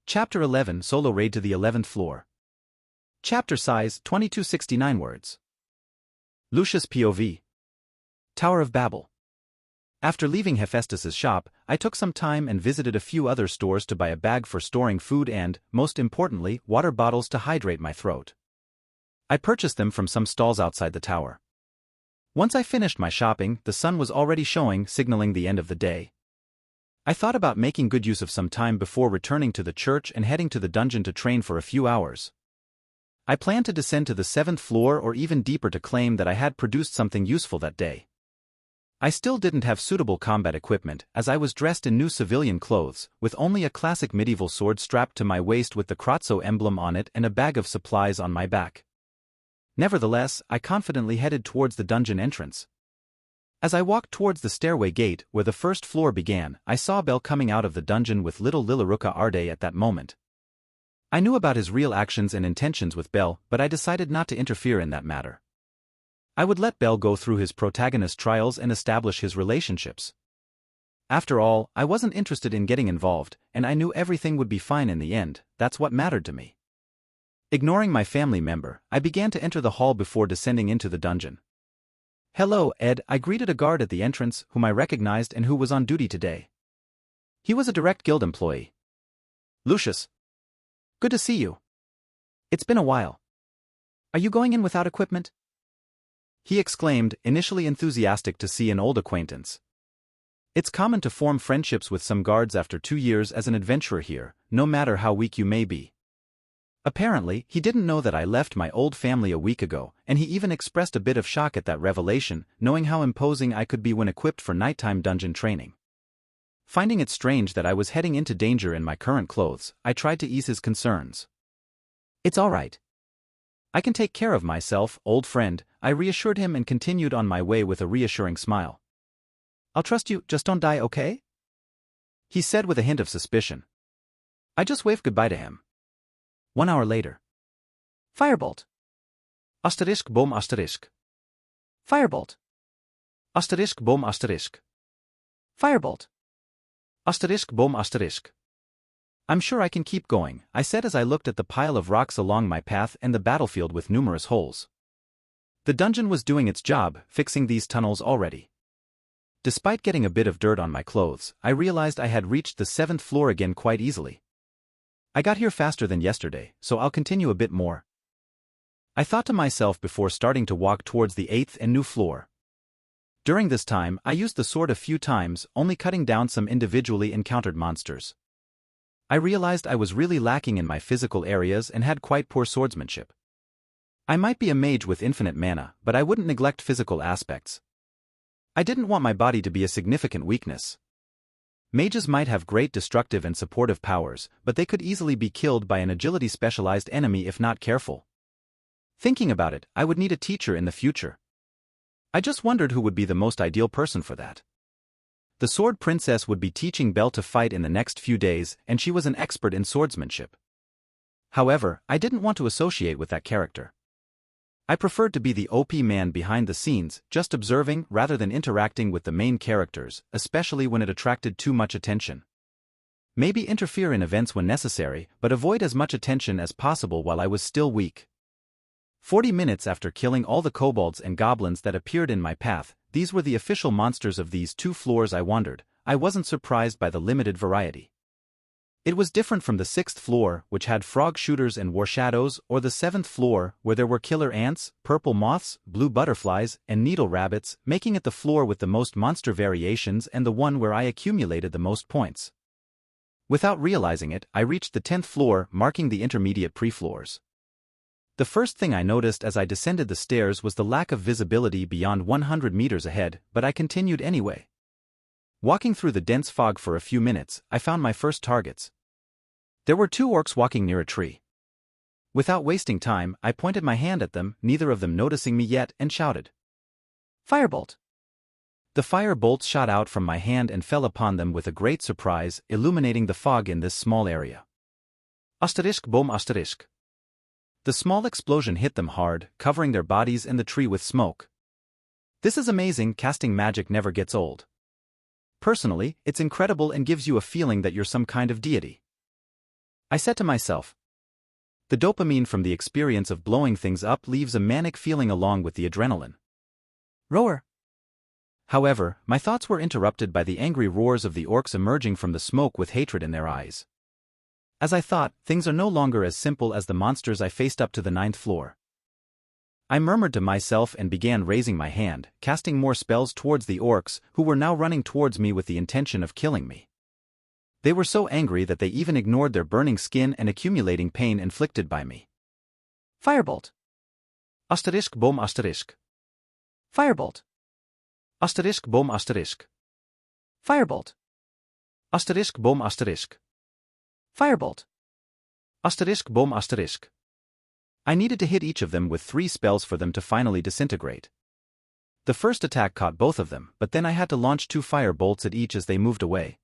Chapter 11 Solo Raid to the 11th Floor. Chapter size 2269 words. Lucius POV. Tower of Babel. After leaving Hephaestus's shop, I took some time and visited a few other stores to buy a bag for storing food and, most importantly, water bottles to hydrate my throat. I purchased them from some stalls outside the tower. Once I finished my shopping, the sun was already showing, signaling the end of the day. I thought about making good use of some time before returning to the church and heading to the dungeon to train for a few hours. I planned to descend to the 7th floor or even deeper to claim that I had produced something useful that day. I still didn't have suitable combat equipment, as I was dressed in new civilian clothes, with only a classic medieval sword strapped to my waist with the Kratzo emblem on it and a bag of supplies on my back. Nevertheless, I confidently headed towards the dungeon entrance. As I walked towards the stairway gate where the first floor began, I saw Bel coming out of the dungeon with little Lilaruka Arde at that moment. I knew about his real actions and intentions with Bel, but I decided not to interfere in that matter. I would let Bel go through his protagonist trials and establish his relationships. After all, I wasn't interested in getting involved, and I knew everything would be fine in the end. That's what mattered to me. Ignoring my family member, I began to enter the hall before descending into the dungeon. "Hello, Ed," I greeted a guard at the entrance, whom I recognized and who was on duty today. He was a direct guild employee. "Lucius. Good to see you. It's been a while. Are you going in without equipment?" he exclaimed, initially enthusiastic to see an old acquaintance. It's common to form friendships with some guards after 2 years as an adventurer here, no matter how weak you may be. Apparently, he didn't know that I left my old family a week ago, and he even expressed a bit of shock at that revelation, knowing how imposing I could be when equipped for nighttime dungeon training. Finding it strange that I was heading into danger in my current clothes, I tried to ease his concerns. "It's all right. I can take care of myself, old friend," I reassured him and continued on my way with a reassuring smile. "I'll trust you, just don't die, okay?" he said with a hint of suspicion. I just waved goodbye to him. 1 hour later. Firebolt. Asterisk boom asterisk. Firebolt. Asterisk boom asterisk. Firebolt. Asterisk boom asterisk. "I'm sure I can keep going," I said as I looked at the pile of rocks along my path and the battlefield with numerous holes. The dungeon was doing its job, fixing these tunnels already. Despite getting a bit of dirt on my clothes, I realized I had reached the 7th floor again quite easily. I got here faster than yesterday, so I'll continue a bit more, I thought to myself before starting to walk towards the 8th and new floor. During this time, I used the sword a few times, only cutting down some individually encountered monsters. I realized I was really lacking in my physical areas and had quite poor swordsmanship. I might be a mage with infinite mana, but I wouldn't neglect physical aspects. I didn't want my body to be a significant weakness. Mages might have great destructive and supportive powers, but they could easily be killed by an agility-specialized enemy if not careful. Thinking about it, I would need a teacher in the future. I just wondered who would be the most ideal person for that. The Sword Princess would be teaching Bel to fight in the next few days, and she was an expert in swordsmanship. However, I didn't want to associate with that character. I preferred to be the OP man behind the scenes, just observing rather than interacting with the main characters, especially when it attracted too much attention. Maybe interfere in events when necessary, but avoid as much attention as possible while I was still weak. 40 minutes after killing all the kobolds and goblins that appeared in my path, these were the official monsters of these 2 floors I wandered. I wasn't surprised by the limited variety. It was different from the 6th floor, which had frog shooters and war shadows, or the 7th floor, where there were killer ants, purple moths, blue butterflies, and needle rabbits, making it the floor with the most monster variations and the one where I accumulated the most points. Without realizing it, I reached the 10th floor, marking the intermediate pre-floors. The first thing I noticed as I descended the stairs was the lack of visibility beyond 100 meters ahead, but I continued anyway. Walking through the dense fog for a few minutes, I found my first targets. There were 2 orcs walking near a tree. Without wasting time, I pointed my hand at them, neither of them noticing me yet, and shouted, "Firebolt!" The fire bolts shot out from my hand and fell upon them with a great surprise, illuminating the fog in this small area. Asterisk boom asterisk. The small explosion hit them hard, covering their bodies and the tree with smoke. This is amazing. Casting magic never gets old. Personally, it's incredible and gives you a feeling that you're some kind of deity. I said to myself. The dopamine from the experience of blowing things up leaves a manic feeling along with the adrenaline. Roar! However, my thoughts were interrupted by the angry roars of the orcs emerging from the smoke with hatred in their eyes. As I thought, things are no longer as simple as the monsters I faced up to the 9th floor. I murmured to myself and began raising my hand, casting more spells towards the orcs, who were now running towards me with the intention of killing me. They were so angry that they even ignored their burning skin and accumulating pain inflicted by me. Firebolt! Asterisk boom asterisk. Firebolt! Asterisk boom asterisk. Firebolt! Asterisk boom asterisk. Firebolt! Asterisk boom asterisk. I needed to hit each of them with 3 spells for them to finally disintegrate. The first attack caught both of them, but then I had to launch 2 fire bolts at each as they moved away.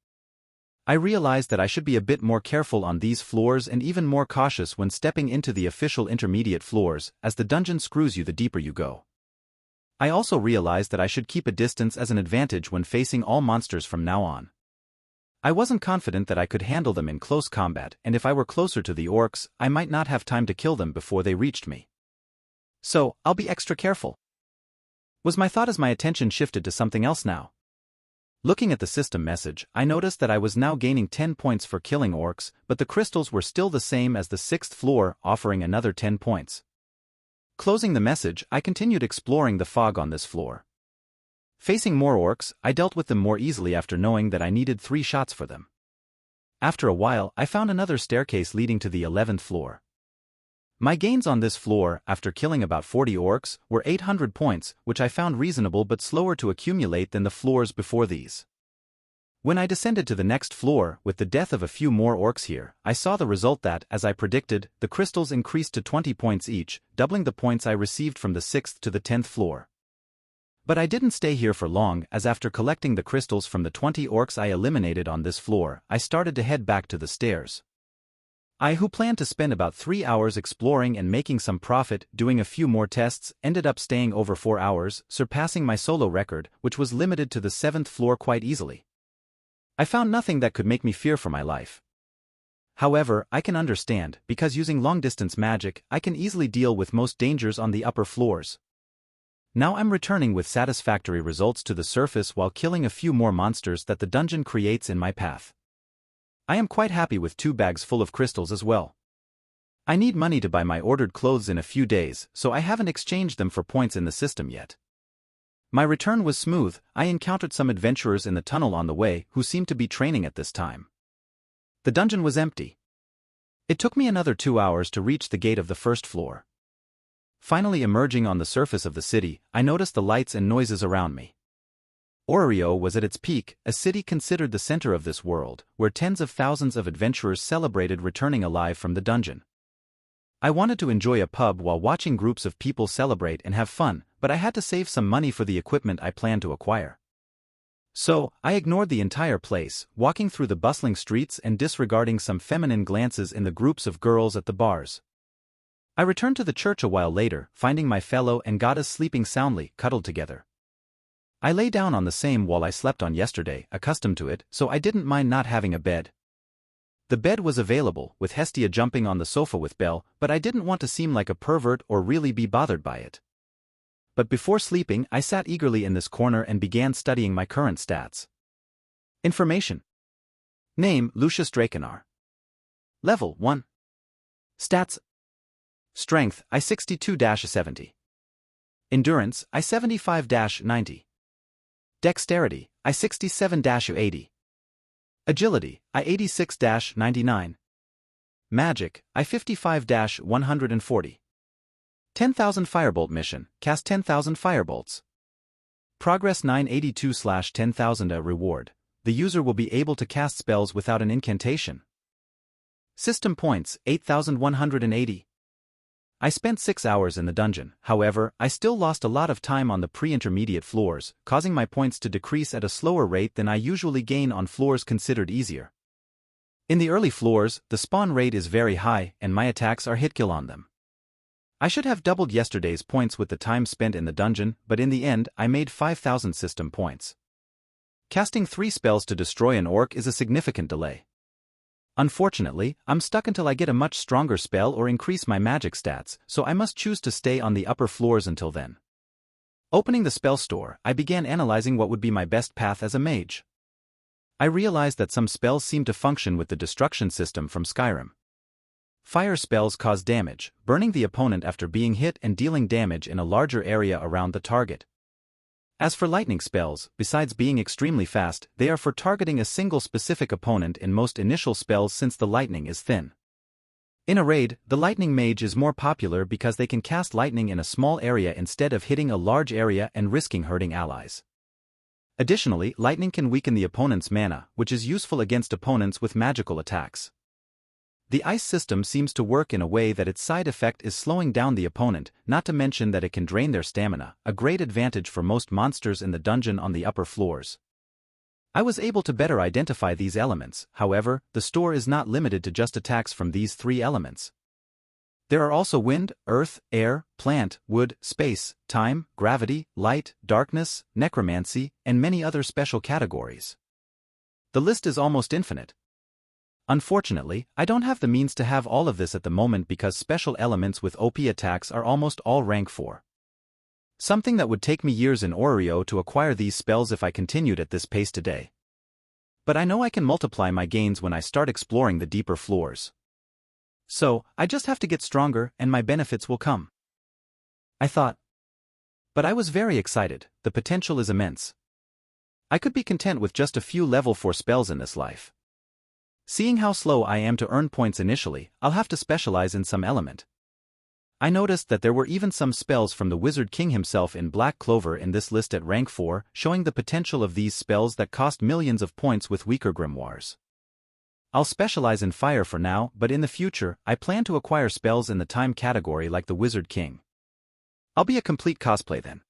I realized that I should be a bit more careful on these floors and even more cautious when stepping into the official intermediate floors, as the dungeon screws you the deeper you go. I also realized that I should keep a distance as an advantage when facing all monsters from now on. I wasn't confident that I could handle them in close combat, and if I were closer to the orcs, I might not have time to kill them before they reached me. So, I'll be extra careful, was my thought as my attention shifted to something else now. Looking at the system message, I noticed that I was now gaining 10 points for killing orcs, but the crystals were still the same as the 6th floor, offering another 10 points. Closing the message, I continued exploring the fog on this floor. Facing more orcs, I dealt with them more easily after knowing that I needed 3 shots for them. After a while, I found another staircase leading to the 11th floor. My gains on this floor, after killing about 40 orcs, were 800 points, which I found reasonable but slower to accumulate than the floors before these. When I descended to the next floor, with the death of a few more orcs here, I saw the result that, as I predicted, the crystals increased to 20 points each, doubling the points I received from the 6th to the 10th floor. But I didn't stay here for long, as after collecting the crystals from the 20 orcs I eliminated on this floor, I started to head back to the stairs. I, who planned to spend about 3 hours exploring and making some profit doing a few more tests, ended up staying over 4 hours, surpassing my solo record, which was limited to the 7th floor quite easily. I found nothing that could make me fear for my life. However, I can understand, because using long-distance magic, I can easily deal with most dangers on the upper floors. Now I'm returning with satisfactory results to the surface while killing a few more monsters that the dungeon creates in my path. I am quite happy with 2 bags full of crystals as well. I need money to buy my ordered clothes in a few days, so I haven't exchanged them for points in the system yet. My return was smooth. I encountered some adventurers in the tunnel on the way who seemed to be training at this time. The dungeon was empty. It took me another 2 hours to reach the gate of the 1st floor. Finally emerging on the surface of the city, I noticed the lights and noises around me. Orario was at its peak, a city considered the center of this world, where tens of thousands of adventurers celebrated returning alive from the dungeon. I wanted to enjoy a pub while watching groups of people celebrate and have fun, but I had to save some money for the equipment I planned to acquire. So, I ignored the entire place, walking through the bustling streets and disregarding some feminine glances in the groups of girls at the bars. I returned to the church a while later, finding my fellow and goddess sleeping soundly, cuddled together. I lay down on the same wall I slept on yesterday, accustomed to it, so I didn't mind not having a bed. The bed was available, with Hestia jumping on the sofa with Belle, but I didn't want to seem like a pervert or really be bothered by it. But before sleeping, I sat eagerly in this corner and began studying my current stats. Information. Name, Lucius Draconar. Level 1. Stats. Strength, I62-70. Endurance, I75-90. Dexterity, I67-80. Agility, I86-99. Magic, I55-140. 10,000 Firebolt mission, cast 10,000 Firebolts. Progress 982/10,000 a reward. The user will be able to cast spells without an incantation. System points, 8,180. I spent 6 hours in the dungeon, however, I still lost a lot of time on the pre-intermediate floors, causing my points to decrease at a slower rate than I usually gain on floors considered easier. In the early floors, the spawn rate is very high, and my attacks are hit-kill on them. I should have doubled yesterday's points with the time spent in the dungeon, but in the end, I made 5,000 system points. Casting 3 spells to destroy an orc is a significant delay. Unfortunately, I'm stuck until I get a much stronger spell or increase my magic stats, so I must choose to stay on the upper floors until then. Opening the spell store, I began analyzing what would be my best path as a mage. I realized that some spells seem to function with the destruction system from Skyrim. Fire spells cause damage, burning the opponent after being hit and dealing damage in a larger area around the target. As for lightning spells, besides being extremely fast, they are for targeting a single specific opponent in most initial spells since the lightning is thin. In a raid, the lightning mage is more popular because they can cast lightning in a small area instead of hitting a large area and risking hurting allies. Additionally, lightning can weaken the opponent's mana, which is useful against opponents with magical attacks. The ice system seems to work in a way that its side effect is slowing down the opponent, not to mention that it can drain their stamina, a great advantage for most monsters in the dungeon on the upper floors. I was able to better identify these elements, however, the store is not limited to just attacks from these three elements. There are also wind, earth, air, plant, wood, space, time, gravity, light, darkness, necromancy, and many other special categories. The list is almost infinite. Unfortunately, I don't have the means to have all of this at the moment because special elements with OP attacks are almost all rank 4. Something that would take me years in Orario to acquire these spells if I continued at this pace today. But I know I can multiply my gains when I start exploring the deeper floors. So, I just have to get stronger and my benefits will come. I thought. But I was very excited, the potential is immense. I could be content with just a few level 4 spells in this life. Seeing how slow I am to earn points initially, I'll have to specialize in some element. I noticed that there were even some spells from the Wizard King himself in Black Clover in this list at rank 4, showing the potential of these spells that cost millions of points with weaker grimoires. I'll specialize in fire for now, but in the future, I plan to acquire spells in the time category like the Wizard King. I'll be a complete cosplay then.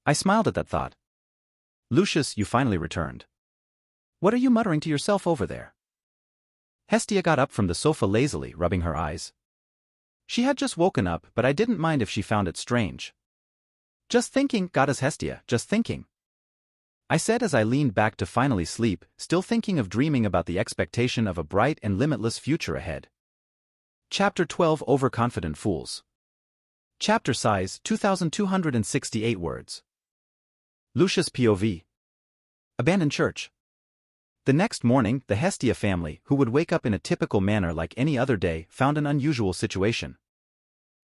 I smiled at that thought. Lucius, you finally returned. What are you muttering to yourself over there? Hestia got up from the sofa lazily, rubbing her eyes. She had just woken up, but I didn't mind if she found it strange. Just thinking, Goddess Hestia, just thinking. I said as I leaned back to finally sleep, still thinking of dreaming about the expectation of a bright and limitless future ahead. Chapter 12 Overconfident Fools. Chapter size 2,268 words. Lucius POV. Abandoned church. The next morning, the Hestia family, who would wake up in a typical manner like any other day, found an unusual situation.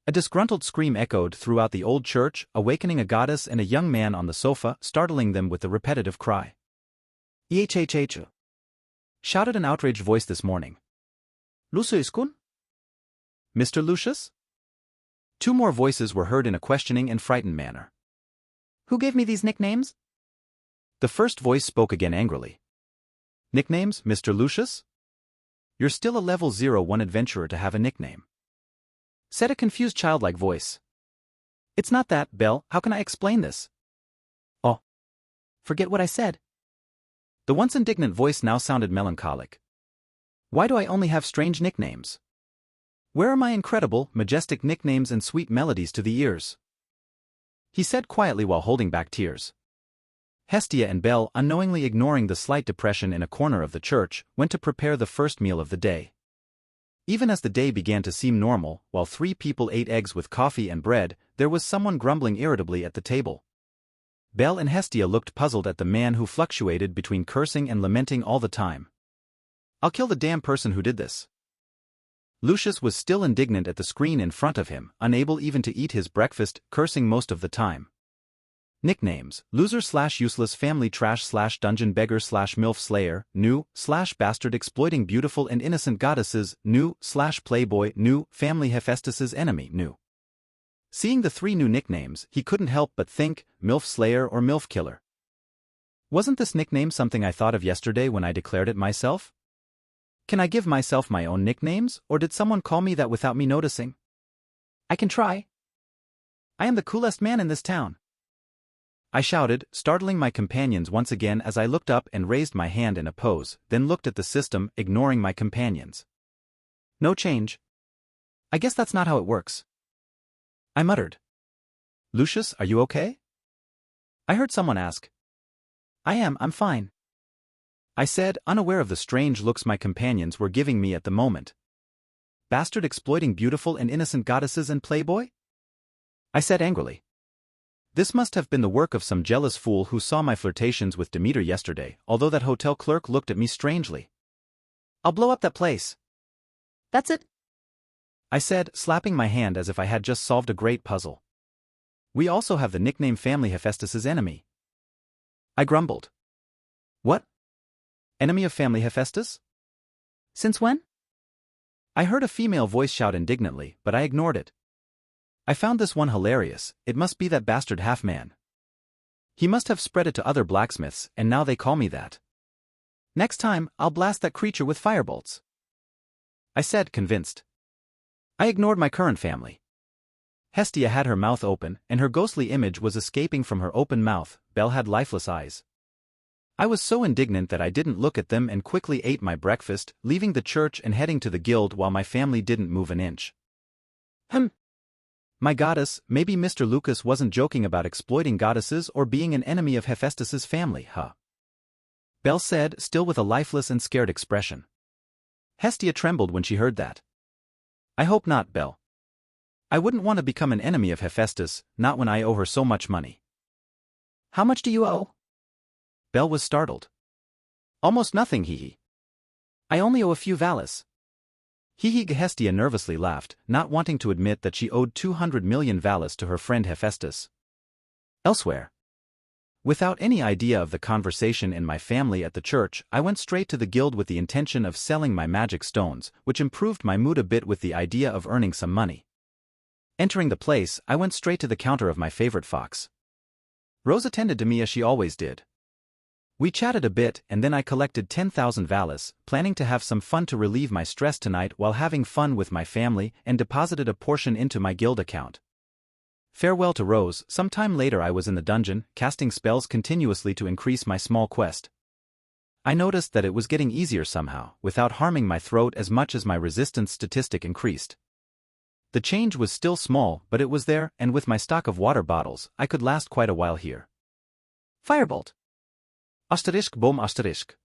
A disgruntled scream echoed throughout the old church, awakening a goddess and a young man on the sofa, startling them with the repetitive cry. "EHHH!" shouted an outraged voice this morning. "Lucius-kun? Mr. Lucius?" Two more voices were heard in a questioning and frightened manner. "Who gave me these nicknames?" The first voice spoke again angrily. "Nicknames, Mr. Lucius? You're still a level 01 adventurer to have a nickname," said a confused childlike voice. "It's not that, Belle, how can I explain this?" "Oh. Forget what I said." The once indignant voice now sounded melancholic. "Why do I only have strange nicknames? Where are my incredible, majestic nicknames and sweet melodies to the ears?" He said quietly while holding back tears. Hestia and Belle, unknowingly ignoring the slight depression in a corner of the church, went to prepare the first meal of the day. Even as the day began to seem normal, while 3 people ate eggs with coffee and bread, there was someone grumbling irritably at the table. Belle and Hestia looked puzzled at the man who fluctuated between cursing and lamenting all the time. "I'll kill the damn person who did this." Lucius was still indignant at the screen in front of him, unable even to eat his breakfast, cursing most of the time. Nicknames: loser/useless, family trash/dungeon beggar/milf slayer, new/bastard exploiting beautiful and innocent goddesses, new/playboy, new, family Hephaestus's enemy, new. Seeing the 3 new nicknames, he couldn't help but think, milf slayer or milf killer. Wasn't this nickname something I thought of yesterday when I declared it myself? Can I give myself my own nicknames, or did someone call me that without me noticing? I can try. I am the coolest man in this town, I shouted, startling my companions once again as I looked up and raised my hand in a pose, then looked at the system, ignoring my companions. "No change. I guess that's not how it works," I muttered. "Lucius, are you okay?" I heard someone ask. I'm fine." I said, unaware of the strange looks my companions were giving me at the moment. Bastard exploiting beautiful and innocent goddesses and playboy? I said angrily. This must have been the work of some jealous fool who saw my flirtations with Demeter yesterday, although that hotel clerk looked at me strangely. I'll blow up that place. That's it? I said, slapping my hand as if I had just solved a great puzzle. We also have the nickname family Hephaestus's enemy. I grumbled. What? Enemy of family Hephaestus? Since when? I heard a female voice shout indignantly, but I ignored it. I found this one hilarious. It must be that bastard half-man. He must have spread it to other blacksmiths, and now they call me that. Next time, I'll blast that creature with firebolts. I said, convinced. I ignored my current family. Hestia had her mouth open, and her ghostly image was escaping from her open mouth. Belle had lifeless eyes. I was so indignant that I didn't look at them and quickly ate my breakfast, leaving the church and heading to the guild while my family didn't move an inch. My goddess, maybe Mr. Lucas wasn't joking about exploiting goddesses or being an enemy of Hephaestus's family, huh? Belle said, still with a lifeless and scared expression. Hestia trembled when she heard that. I hope not, Belle. I wouldn't want to become an enemy of Hephaestus, not when I owe her so much money. How much do you owe? Belle was startled. Almost nothing, hee. I only owe a few valis. Hee. Hestia nervously laughed, not wanting to admit that she owed 200 million valis to her friend Hephaestus. Elsewhere. Without any idea of the conversation in my family at the church, I went straight to the guild with the intention of selling my magic stones, which improved my mood a bit with the idea of earning some money. Entering the place, I went straight to the counter of my favorite fox. Rose attended to me as she always did. We chatted a bit, and then I collected 10,000 valis, planning to have some fun to relieve my stress tonight while having fun with my family, and deposited a portion into my guild account. Farewell to Rose. Sometime later I was in the dungeon, casting spells continuously to increase my small quest. I noticed that it was getting easier somehow, without harming my throat as much as my resistance statistic increased. The change was still small, but it was there, and with my stock of water bottles, I could last quite a while here. Firebolt. Asterisk boom asterisk.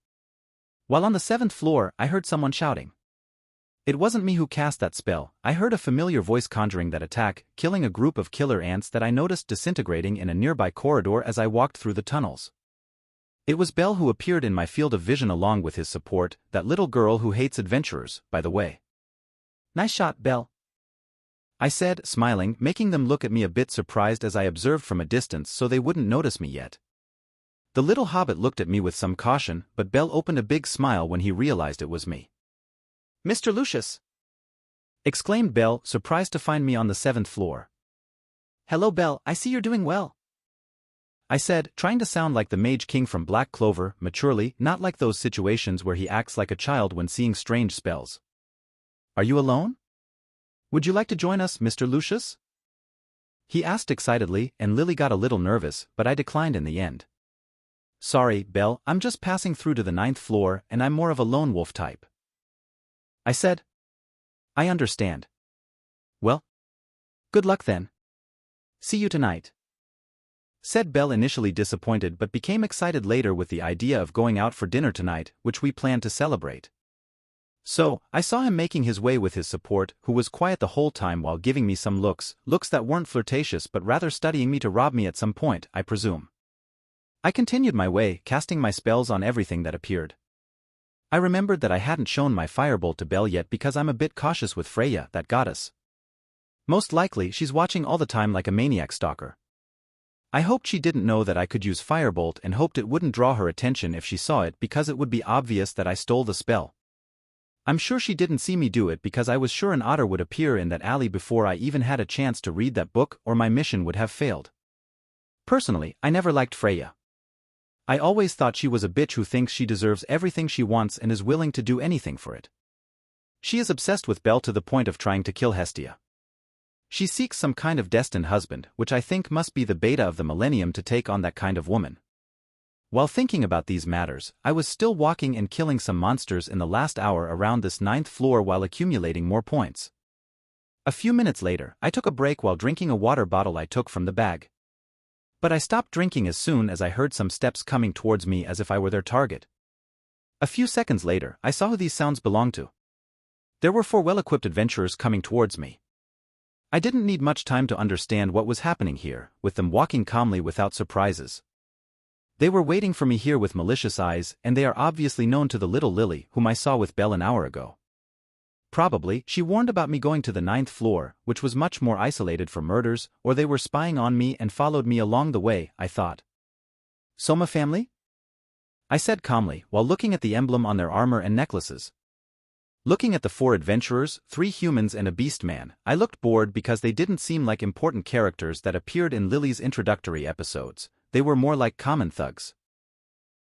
While on the 7th floor, I heard someone shouting. It wasn't me who cast that spell. I heard a familiar voice conjuring that attack, killing a group of killer ants that I noticed disintegrating in a nearby corridor as I walked through the tunnels. It was Belle who appeared in my field of vision along with his support, that little girl who hates adventurers, by the way. Nice shot, Belle. I said, smiling, making them look at me a bit surprised as I observed from a distance so they wouldn't notice me yet. The little hobbit looked at me with some caution, but Belle opened a big smile when he realized it was me. Mr. Lucius! Exclaimed Belle, surprised to find me on the 7th floor. Hello, Belle, I see you're doing well. I said, trying to sound like the Mage King from Black Clover, maturely, not like those situations where he acts like a child when seeing strange spells. Are you alone? Would you like to join us, Mr. Lucius? He asked excitedly, and Lily got a little nervous, but I declined in the end. Sorry, Belle, I'm just passing through to the 9th floor, and I'm more of a lone wolf type. I said. I understand. Well, good luck then. See you tonight. Said Belle, initially disappointed but became excited later with the idea of going out for dinner tonight, which we planned to celebrate. So, I saw him making his way with his support, who was quiet the whole time while giving me some looks that weren't flirtatious but rather studying me to rob me at some point, I presume. I continued my way, casting my spells on everything that appeared. I remembered that I hadn't shown my firebolt to Belle yet because I'm a bit cautious with Freya, that goddess. Most likely she's watching all the time like a maniac stalker. I hoped she didn't know that I could use firebolt and hoped it wouldn't draw her attention if she saw it because it would be obvious that I stole the spell. I'm sure she didn't see me do it because I was sure an otter would appear in that alley before I even had a chance to read that book or my mission would have failed. Personally, I never liked Freya. I always thought she was a bitch who thinks she deserves everything she wants and is willing to do anything for it. She is obsessed with Belle to the point of trying to kill Hestia. She seeks some kind of destined husband, which I think must be the beta of the millennium to take on that kind of woman. While thinking about these matters, I was still walking and killing some monsters in the last hour around this 9th floor while accumulating more points. A few minutes later, I took a break while drinking a water bottle I took from the bag. But I stopped drinking as soon as I heard some steps coming towards me as if I were their target. A few seconds later, I saw who these sounds belonged to. There were 4 well-equipped adventurers coming towards me. I didn't need much time to understand what was happening here, with them walking calmly without surprises. They were waiting for me here with malicious eyes, and they are obviously known to the little Lily whom I saw with Belle an hour ago. Probably, she warned about me going to the 9th floor, which was much more isolated for murders, or they were spying on me and followed me along the way, I thought. Soma family? I said calmly, while looking at the emblem on their armor and necklaces. Looking at the 4 adventurers, 3 humans and a beast man, I looked bored because they didn't seem like important characters that appeared in Lily's introductory episodes. They were more like common thugs.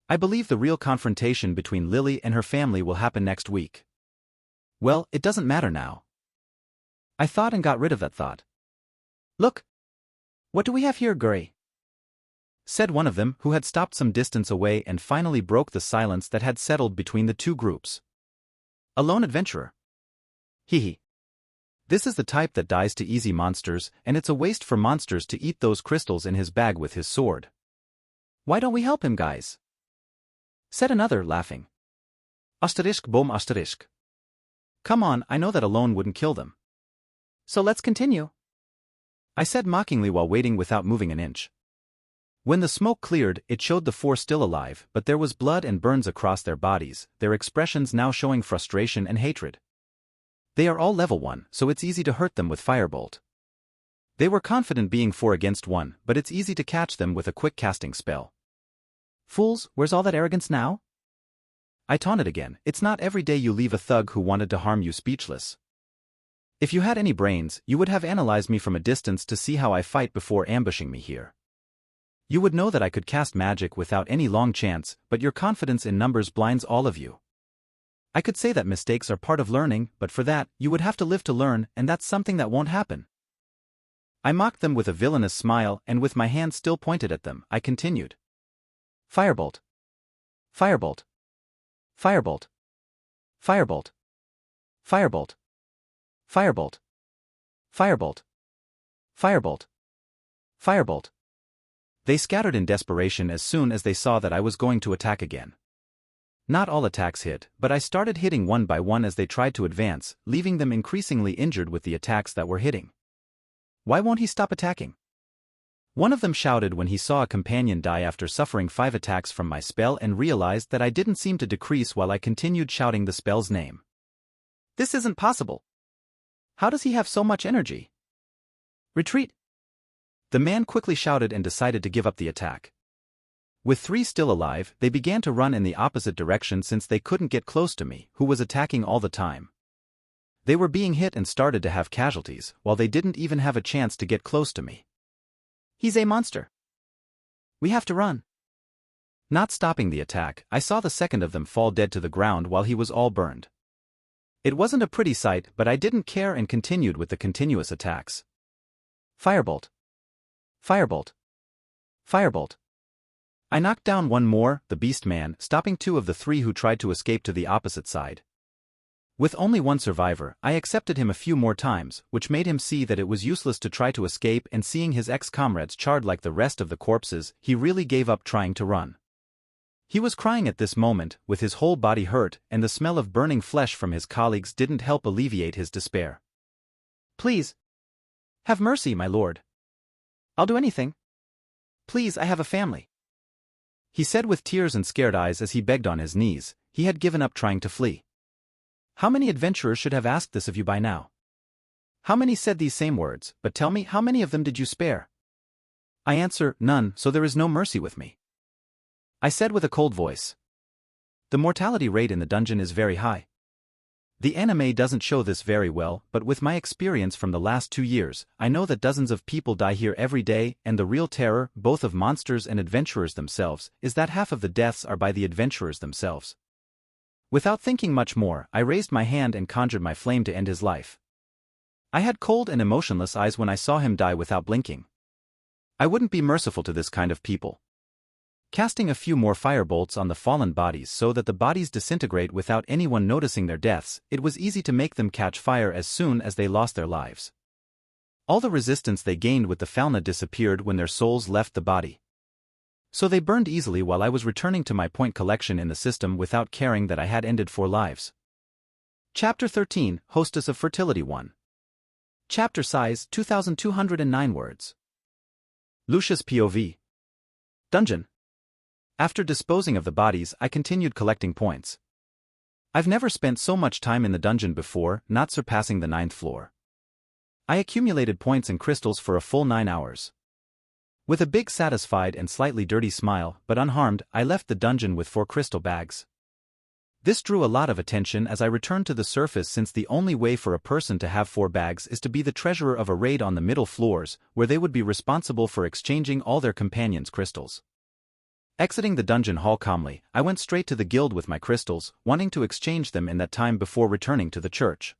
I believe the real confrontation between Lily and her family will happen next week. Well, it doesn't matter now. I thought and got rid of that thought. Look! What do we have here, Guri? Said one of them, who had stopped some distance away and finally broke the silence that had settled between the 2 groups. A lone adventurer. Hee. This is the type that dies to easy monsters, and it's a waste for monsters to eat those crystals in his bag with his sword. Why don't we help him, guys? Said another, laughing. Asterisk boom asterisk. Come on, I know that alone wouldn't kill them. So let's continue. I said mockingly while waiting without moving an inch. When the smoke cleared, it showed the 4 still alive, but there was blood and burns across their bodies, their expressions now showing frustration and hatred. They are all level 1, so it's easy to hurt them with Firebolt. They were confident being 4 against 1, but it's easy to catch them with a quick casting spell. Fools, where's all that arrogance now? I taunted again. It's not every day you leave a thug who wanted to harm you speechless. If you had any brains, you would have analyzed me from a distance to see how I fight before ambushing me here. You would know that I could cast magic without any long chance, but your confidence in numbers blinds all of you. I could say that mistakes are part of learning, but for that, you would have to live to learn, and that's something that won't happen. I mocked them with a villainous smile, and with my hand still pointed at them, I continued. Firebolt. Firebolt. Firebolt. Firebolt. Firebolt. Firebolt. Firebolt. Firebolt. Firebolt. They scattered in desperation as soon as they saw that I was going to attack again. Not all attacks hit, but I started hitting one by one as they tried to advance, leaving them increasingly injured with the attacks that were hitting. Why won't he stop attacking? One of them shouted when he saw a companion die after suffering 5 attacks from my spell and realized that I didn't seem to decrease while I continued shouting the spell's name. This isn't possible. How does he have so much energy? Retreat! The man quickly shouted and decided to give up the attack. With 3 still alive, they began to run in the opposite direction since they couldn't get close to me, who was attacking all the time. They were being hit and started to have casualties, while they didn't even have a chance to get close to me. He's a monster. We have to run. Not stopping the attack, I saw the second of them fall dead to the ground while he was all burned. It wasn't a pretty sight, but I didn't care and continued with the continuous attacks. Firebolt. Firebolt. Firebolt. I knocked down one more, the beast man, stopping 2 of the 3 who tried to escape to the opposite side. With only 1 survivor, I accepted him a few more times, which made him see that it was useless to try to escape, and seeing his ex-comrades charred like the rest of the corpses, he really gave up trying to run. He was crying at this moment, with his whole body hurt, and the smell of burning flesh from his colleagues didn't help alleviate his despair. Please. Have mercy, my lord. I'll do anything. Please, I have a family. He said with tears and scared eyes as he begged on his knees. He had given up trying to flee. How many adventurers should have asked this of you by now? How many said these same words, but tell me, how many of them did you spare? I answer, none, so there is no mercy with me. I said with a cold voice. The mortality rate in the dungeon is very high. The anime doesn't show this very well, but with my experience from the last 2 years, I know that dozens of people die here every day, and the real terror, both of monsters and adventurers themselves, is that half of the deaths are by the adventurers themselves. Without thinking much more, I raised my hand and conjured my flame to end his life. I had cold and emotionless eyes when I saw him die without blinking. I wouldn't be merciful to this kind of people. Casting a few more firebolts on the fallen bodies so that the bodies disintegrate without anyone noticing their deaths, it was easy to make them catch fire as soon as they lost their lives. All the resistance they gained with the Falna disappeared when their souls left the body. So they burned easily while I was returning to my point collection in the system without caring that I had ended 4 lives. Chapter 13, Hostess of Fertility 1. Chapter size 2,209 words. Lucius POV. Dungeon. After disposing of the bodies, I continued collecting points. I've never spent so much time in the dungeon before, not surpassing the 9th floor. I accumulated points and crystals for a full 9 hours. With a big satisfied and slightly dirty smile, but unharmed, I left the dungeon with 4 crystal bags. This drew a lot of attention as I returned to the surface, since the only way for a person to have 4 bags is to be the treasurer of a raid on the middle floors, where they would be responsible for exchanging all their companions' crystals. Exiting the dungeon hall calmly, I went straight to the guild with my crystals, wanting to exchange them in that time before returning to the church.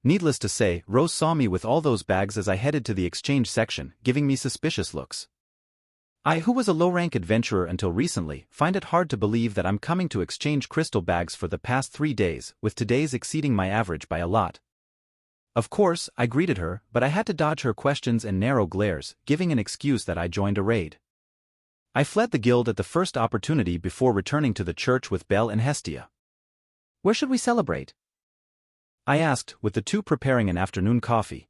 Needless to say, Rose saw me with all those bags as I headed to the exchange section, giving me suspicious looks. I, who was a low-rank adventurer until recently, find it hard to believe that I'm coming to exchange crystal bags for the past 3 days, with today's exceeding my average by a lot. Of course, I greeted her, but I had to dodge her questions and narrow glares, giving an excuse that I joined a raid. I fled the guild at the first opportunity before returning to the church with Belle and Hestia. Where should we celebrate? I asked, with the two preparing an afternoon coffee.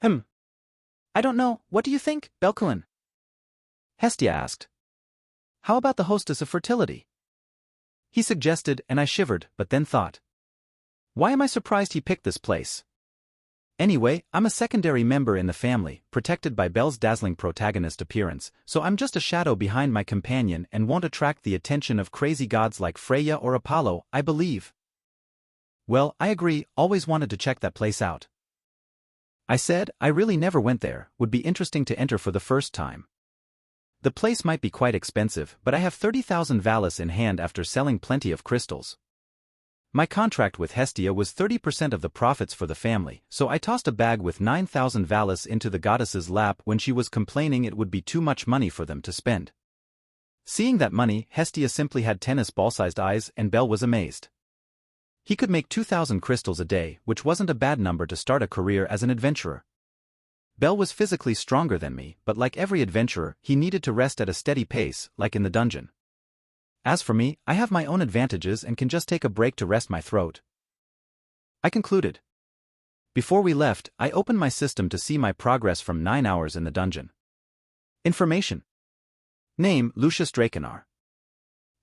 I don't know, what do you think, Belkuin? Hestia asked. How about the Hostess of Fertility? He suggested, and I shivered, but then thought. Why am I surprised he picked this place? Anyway, I'm a secondary member in the family, protected by Belle's dazzling protagonist appearance, so I'm just a shadow behind my companion and won't attract the attention of crazy gods like Freya or Apollo, I believe. Well, I agree, always wanted to check that place out. I said, I really never went there, would be interesting to enter for the first time. The place might be quite expensive, but I have 30,000 Valis in hand after selling plenty of crystals. My contract with Hestia was 30% of the profits for the family, so I tossed a bag with 9,000 Valis into the goddess's lap when she was complaining it would be too much money for them to spend. Seeing that money, Hestia simply had tennis ball-sized eyes, and Belle was amazed. He could make 2,000 crystals a day, which wasn't a bad number to start a career as an adventurer. Belle was physically stronger than me, but like every adventurer, he needed to rest at a steady pace, like in the dungeon. As for me, I have my own advantages and can just take a break to rest my throat. I concluded. Before we left, I opened my system to see my progress from 9 hours in the dungeon. Information. Name, Lucius Drakenar.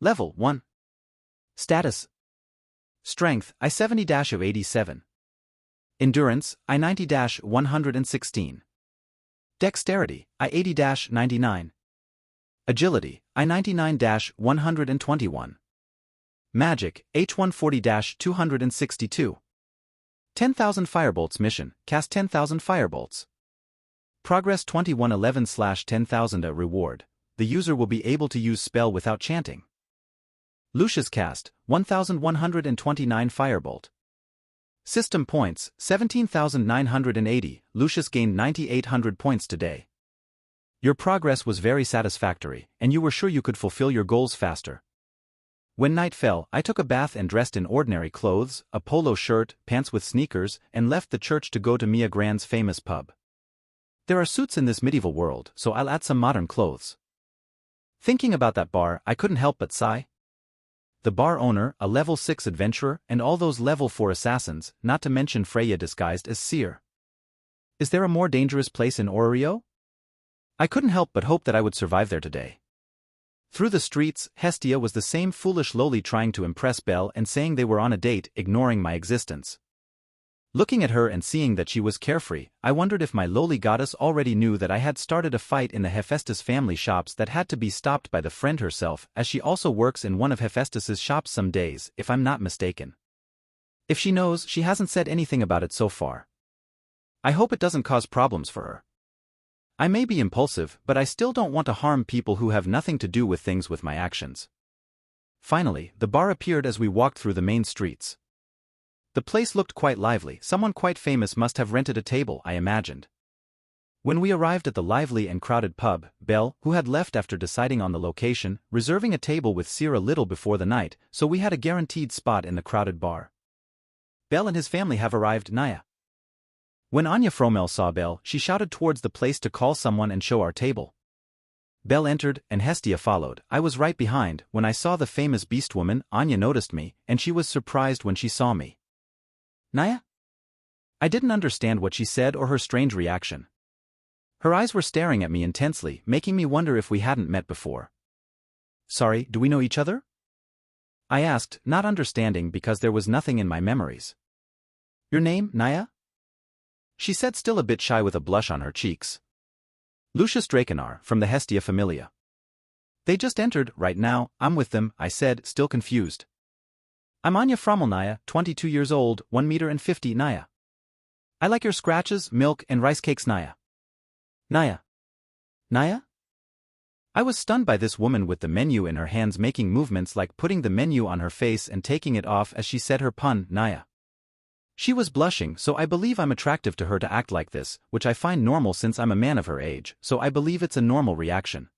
Level 1. Status. Strength, I-70-87. Endurance, I-90-116. Dexterity, I-80-99. Agility, I-99-121. Magic, H-140-262. 10,000 Firebolts mission, cast 10,000 Firebolts. Progress 2111/10,000 a reward. The user will be able to use spell without chanting. Lucius cast, 1,129 Firebolt. System points, 17,980, Lucius gained 9,800 points today. Your progress was very satisfactory, and you were sure you could fulfill your goals faster. When night fell, I took a bath and dressed in ordinary clothes, a polo shirt, pants with sneakers, and left the church to go to Mia Grand's famous pub. There are suits in this medieval world, so I'll add some modern clothes. Thinking about that bar, I couldn't help but sigh. The bar owner, a level 6 adventurer, and all those level 4 assassins, not to mention Freya disguised as Seer. Is there a more dangerous place in Orario? I couldn't help but hope that I would survive there today. Through the streets, Hestia was the same foolish lowly trying to impress Belle and saying they were on a date, ignoring my existence. Looking at her and seeing that she was carefree, I wondered if my lowly goddess already knew that I had started a fight in the Hephaestus family shops that had to be stopped by the friend herself, as she also works in one of Hephaestus's shops some days, if I'm not mistaken. If she knows, she hasn't said anything about it so far. I hope it doesn't cause problems for her. I may be impulsive, but I still don't want to harm people who have nothing to do with things with my actions. Finally, the bar appeared as we walked through the main streets. The place looked quite lively. Someone quite famous must have rented a table, I imagined. When we arrived at the lively and crowded pub, Belle, who had left after deciding on the location, reserving a table with Seer a little before the night, so we had a guaranteed spot in the crowded bar. Belle and his family have arrived, Naya. When Anya Fromel saw Belle, she shouted towards the place to call someone and show our table. Belle entered, and Hestia followed. I was right behind. When I saw the famous beast woman, Anya noticed me, and she was surprised when she saw me. Naya? I didn't understand what she said or her strange reaction. Her eyes were staring at me intensely, making me wonder if we hadn't met before. Sorry, do we know each other? I asked, not understanding because there was nothing in my memories. Your name, Naya? She said, still a bit shy with a blush on her cheeks. Lucius Draconar, from the Hestia Familia. They just entered, right now, I'm with them, I said, still confused. I'm Anya Frommel, Naya, 22 years old, 1 meter and 50, Naya. I like your scratches, milk, and rice cakes, Naya. Naya. Naya? I was stunned by this woman with the menu in her hands making movements like putting the menu on her face and taking it off as she said her pun, Naya. She was blushing, so I believe I'm attractive to her to act like this, which I find normal since I'm a man of her age, so I believe it's a normal reaction.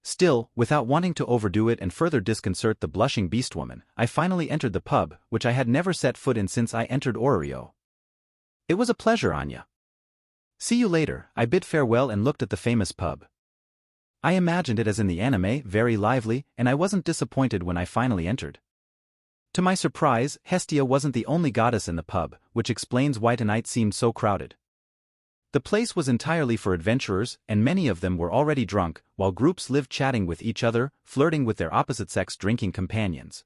Still, without wanting to overdo it and further disconcert the blushing beast woman, I finally entered the pub, which I had never set foot in since I entered Orario. It was a pleasure, Anya. See you later, I bid farewell and looked at the famous pub. I imagined it as in the anime, very lively, and I wasn't disappointed when I finally entered. To my surprise, Hestia wasn't the only goddess in the pub, which explains why tonight seemed so crowded. The place was entirely for adventurers, and many of them were already drunk, while groups lived chatting with each other, flirting with their opposite-sex drinking companions.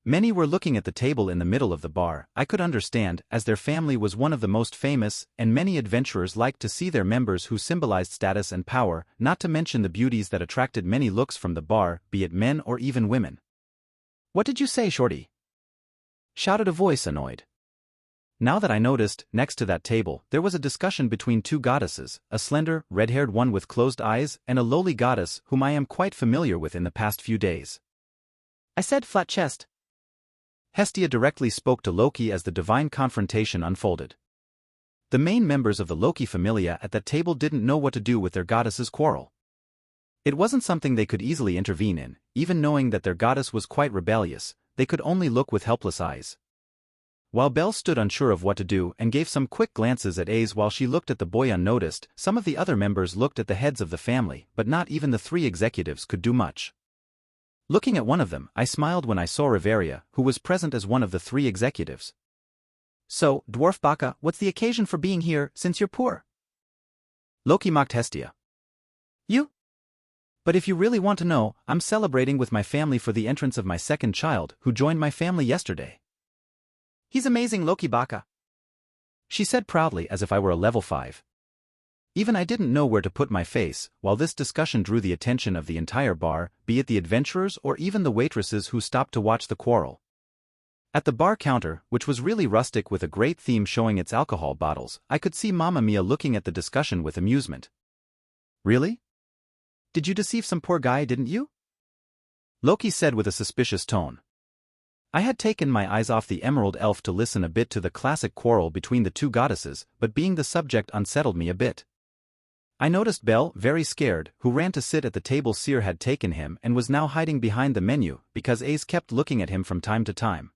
Many were looking at the table in the middle of the bar. I could understand, as their family was one of the most famous, and many adventurers liked to see their members who symbolized status and power, not to mention the beauties that attracted many looks from the bar, be it men or even women. What did you say, Shorty? Shouted a voice, annoyed. Now that I noticed, next to that table, there was a discussion between two goddesses, a slender, red-haired one with closed eyes, and a lowly goddess whom I am quite familiar with in the past few days. I said flat chest. Hestia directly spoke to Loki as the divine confrontation unfolded. The main members of the Loki familia at that table didn't know what to do with their goddess's quarrel. It wasn't something they could easily intervene in, even knowing that their goddess was quite rebellious, they could only look with helpless eyes. While Belle stood unsure of what to do and gave some quick glances at Ace while she looked at the boy unnoticed, some of the other members looked at the heads of the family, but not even the three executives could do much. Looking at one of them, I smiled when I saw Riveria, who was present as one of the three executives. So, Dwarf Baka, what's the occasion for being here, since you're poor? Loki mocked Hestia. You? But if you really want to know, I'm celebrating with my family for the entrance of my second child, who joined my family yesterday. He's amazing, Loki Baka. She said proudly as if I were a level 5. Even I didn't know where to put my face, while this discussion drew the attention of the entire bar, be it the adventurers or even the waitresses who stopped to watch the quarrel. At the bar counter, which was really rustic with a great theme showing its alcohol bottles, I could see Mamma Mia looking at the discussion with amusement. Really? Did you deceive some poor guy, didn't you? Loki said with a suspicious tone. I had taken my eyes off the emerald elf to listen a bit to the classic quarrel between the two goddesses, but being the subject unsettled me a bit. I noticed Belle, very scared, who ran to sit at the table Seer had taken him and was now hiding behind the menu, because Ace kept looking at him from time to time.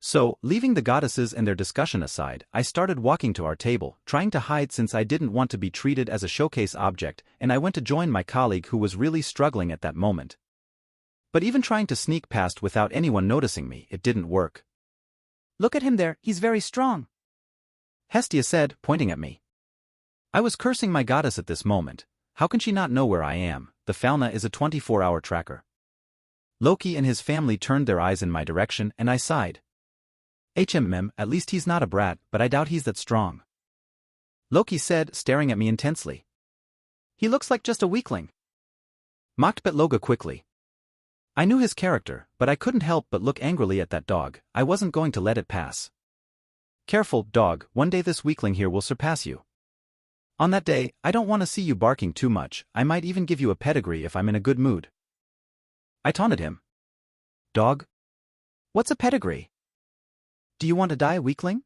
So, leaving the goddesses and their discussion aside, I started walking to our table, trying to hide since I didn't want to be treated as a showcase object, and I went to join my colleague who was really struggling at that moment. But even trying to sneak past without anyone noticing me, it didn't work. Look at him there, he's very strong. Hestia said, pointing at me. I was cursing my goddess at this moment. How can she not know where I am? The Fauna is a 24-hour tracker. Loki and his family turned their eyes in my direction and I sighed. At least he's not a brat, but I doubt he's that strong. Loki said, staring at me intensely. He looks like just a weakling. Mocked Betloga quickly. I knew his character, but I couldn't help but look angrily at that dog. I wasn't going to let it pass. Careful, dog, one day this weakling here will surpass you. On that day, I don't want to see you barking too much, I might even give you a pedigree if I'm in a good mood. I taunted him. Dog? What's a pedigree? Do you want to die, weakling?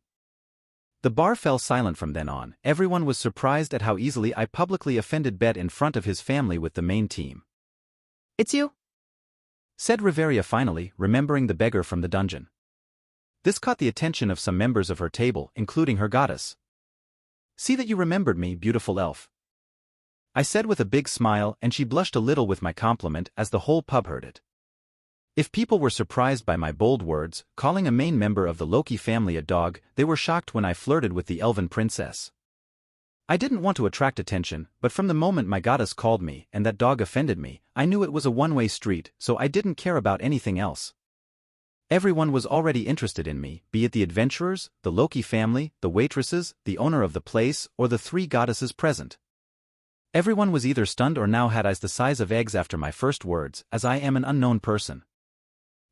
The bar fell silent from then on. Everyone was surprised at how easily I publicly offended Bet in front of his family with the main team. It's you? Said Riveria finally, remembering the beggar from the dungeon. This caught the attention of some members of her table, including her goddess. See that you remembered me, beautiful elf. I said with a big smile, and she blushed a little with my compliment as the whole pub heard it. If people were surprised by my bold words, calling a main member of the Loki family a dog, they were shocked when I flirted with the elven princess. I didn't want to attract attention, but from the moment my goddess called me and that dog offended me, I knew it was a one-way street, so I didn't care about anything else. Everyone was already interested in me, be it the adventurers, the Loki family, the waitresses, the owner of the place, or the three goddesses present. Everyone was either stunned or now had eyes the size of eggs after my first words, as I am an unknown person.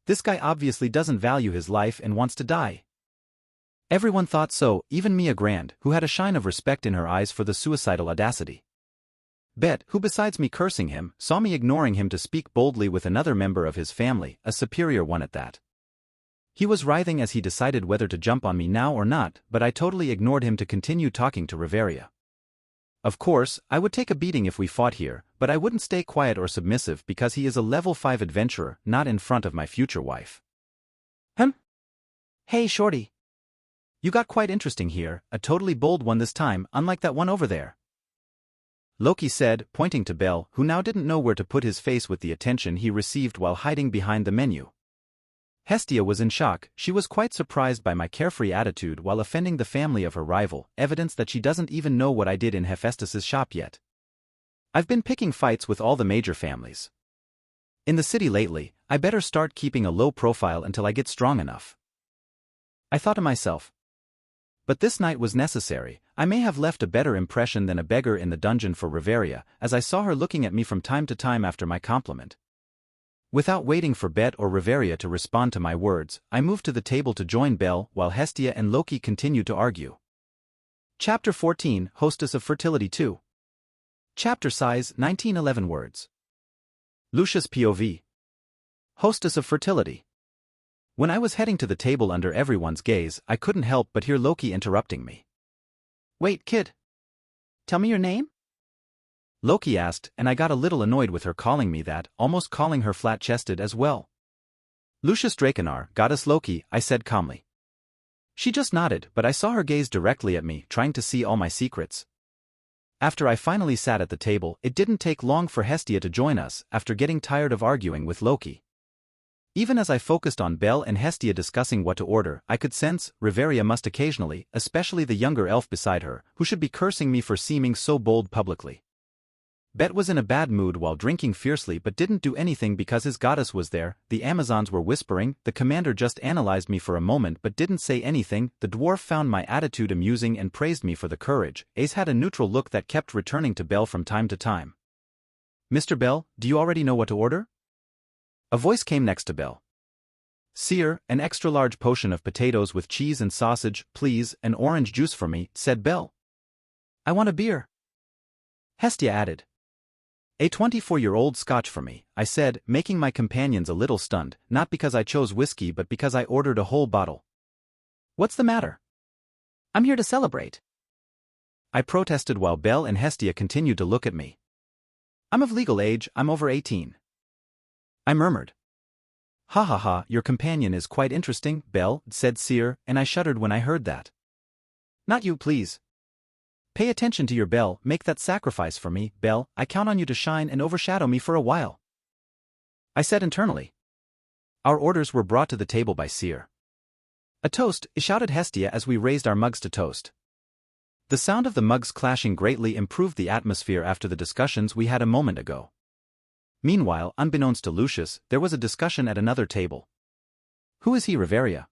This guy obviously doesn't value his life and wants to die. Everyone thought so, even Mia Grand, who had a shine of respect in her eyes for the suicidal audacity. Bet, who besides me cursing him, saw me ignoring him to speak boldly with another member of his family, a superior one at that. He was writhing as he decided whether to jump on me now or not, but I totally ignored him to continue talking to Riveria. Of course, I would take a beating if we fought here, but I wouldn't stay quiet or submissive because he is a level 5 adventurer, not in front of my future wife. Hey shorty. You got quite interesting here, a totally bold one this time, unlike that one over there. Loki said, pointing to Bell, who now didn't know where to put his face with the attention he received while hiding behind the menu. Hestia was in shock. She was quite surprised by my carefree attitude while offending the family of her rival, evidence that she doesn't even know what I did in Hephaestus's shop yet. I've been picking fights with all the major families in the city lately. I better start keeping a low profile until I get strong enough, I thought to myself. But this night was necessary. I may have left a better impression than a beggar in the dungeon for Riveria, as I saw her looking at me from time to time after my compliment. Without waiting for Bet or Riveria to respond to my words, I moved to the table to join Bell while Hestia and Loki continued to argue. Chapter 14, Hostess of Fertility 2. Chapter size 1911 words. Lucius POV. Hostess of Fertility. When I was heading to the table under everyone's gaze, I couldn't help but hear Loki interrupting me. Wait, kid. Tell me your name? Loki asked, and I got a little annoyed with her calling me that, almost calling her flat-chested as well. Lucius Drakenar, goddess Loki, I said calmly. She just nodded, but I saw her gaze directly at me, trying to see all my secrets. After I finally sat at the table, it didn't take long for Hestia to join us, after getting tired of arguing with Loki. Even as I focused on Bell and Hestia discussing what to order, I could sense Riveria must occasionally, especially the younger elf beside her, who should be cursing me for seeming so bold publicly. Bet was in a bad mood while drinking fiercely but didn't do anything because his goddess was there. The Amazons were whispering. The commander just analyzed me for a moment but didn't say anything. The dwarf found my attitude amusing and praised me for the courage. Ace had a neutral look that kept returning to Bell from time to time. Mr. Bell, do you already know what to order? A voice came next to Bell. Seer, an extra-large potion of potatoes with cheese and sausage, please, and orange juice for me, said Bell. I want a beer. Hestia added. A 24-year-old scotch for me, I said, making my companions a little stunned, not because I chose whiskey but because I ordered a whole bottle. What's the matter? I'm here to celebrate, I protested while Bell and Hestia continued to look at me. I'm of legal age, I'm over 18. I murmured. Ha ha ha, your companion is quite interesting, Bell, said Seer, and I shuddered when I heard that. Not you, please. Pay attention to your Bell, make that sacrifice for me, Bell, I count on you to shine and overshadow me for a while, I said internally. Our orders were brought to the table by Seer. A toast, shouted Hestia as we raised our mugs to toast. The sound of the mugs clashing greatly improved the atmosphere after the discussions we had a moment ago. Meanwhile, unbeknownst to Lucius, there was a discussion at another table. Who is he, Riveria?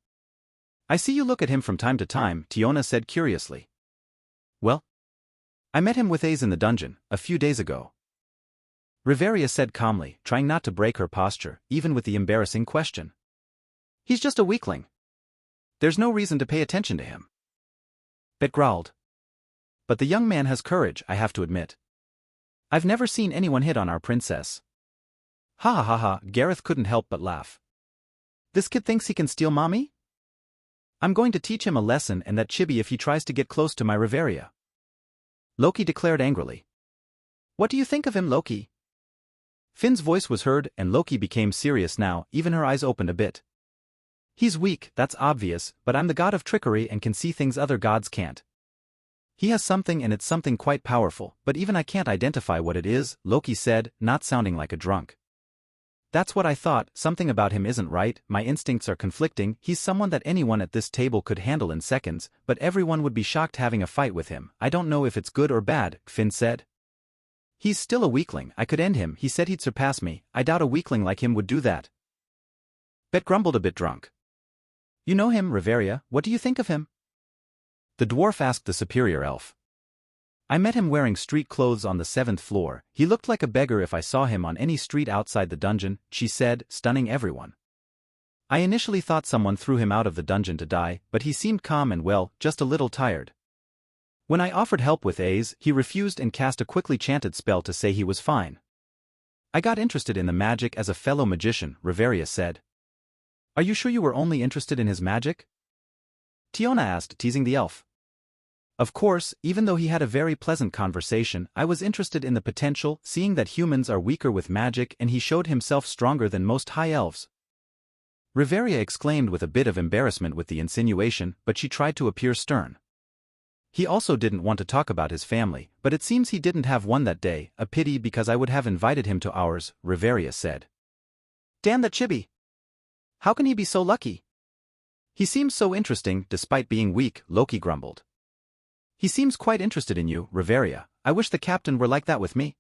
I see you look at him from time to time, Tiona said curiously. Well, I met him with Ace in the dungeon, a few days ago, Riveria said calmly, trying not to break her posture, even with the embarrassing question. He's just a weakling. There's no reason to pay attention to him. Bet growled. But the young man has courage, I have to admit. I've never seen anyone hit on our princess. Ha ha ha ha, Gareth couldn't help but laugh. This kid thinks he can steal mommy? I'm going to teach him a lesson and that chibi if he tries to get close to my Riveria, Loki declared angrily. What do you think of him, Loki? Finn's voice was heard and Loki became serious now, even her eyes opened a bit. He's weak, that's obvious, but I'm the god of trickery and can see things other gods can't. He has something and it's something quite powerful, but even I can't identify what it is, Loki said, not sounding like a drunk. That's what I thought, something about him isn't right, my instincts are conflicting, he's someone that anyone at this table could handle in seconds, but everyone would be shocked having a fight with him, I don't know if it's good or bad, Finn said. He's still a weakling, I could end him, he said he'd surpass me, I doubt a weakling like him would do that. Bet grumbled a bit drunk. You know him, Riveria, what do you think of him? The dwarf asked the superior elf. I met him wearing street clothes on the 7th floor, he looked like a beggar if I saw him on any street outside the dungeon, she said, stunning everyone. I initially thought someone threw him out of the dungeon to die, but he seemed calm and well, just a little tired. When I offered help with A's, he refused and cast a quickly chanted spell to say he was fine. I got interested in the magic as a fellow magician, Riveria said. Are you sure you were only interested in his magic? Tiona asked, teasing the elf. Of course, even though he had a very pleasant conversation, I was interested in the potential, seeing that humans are weaker with magic and he showed himself stronger than most high elves. Riveria exclaimed with a bit of embarrassment with the insinuation, but she tried to appear stern. He also didn't want to talk about his family, but it seems he didn't have one that day, a pity because I would have invited him to ours, Riveria said. Damn that chibi! How can he be so lucky? He seems so interesting, despite being weak, Loki grumbled. He seems quite interested in you, Riveria. I wish the captain were like that with me.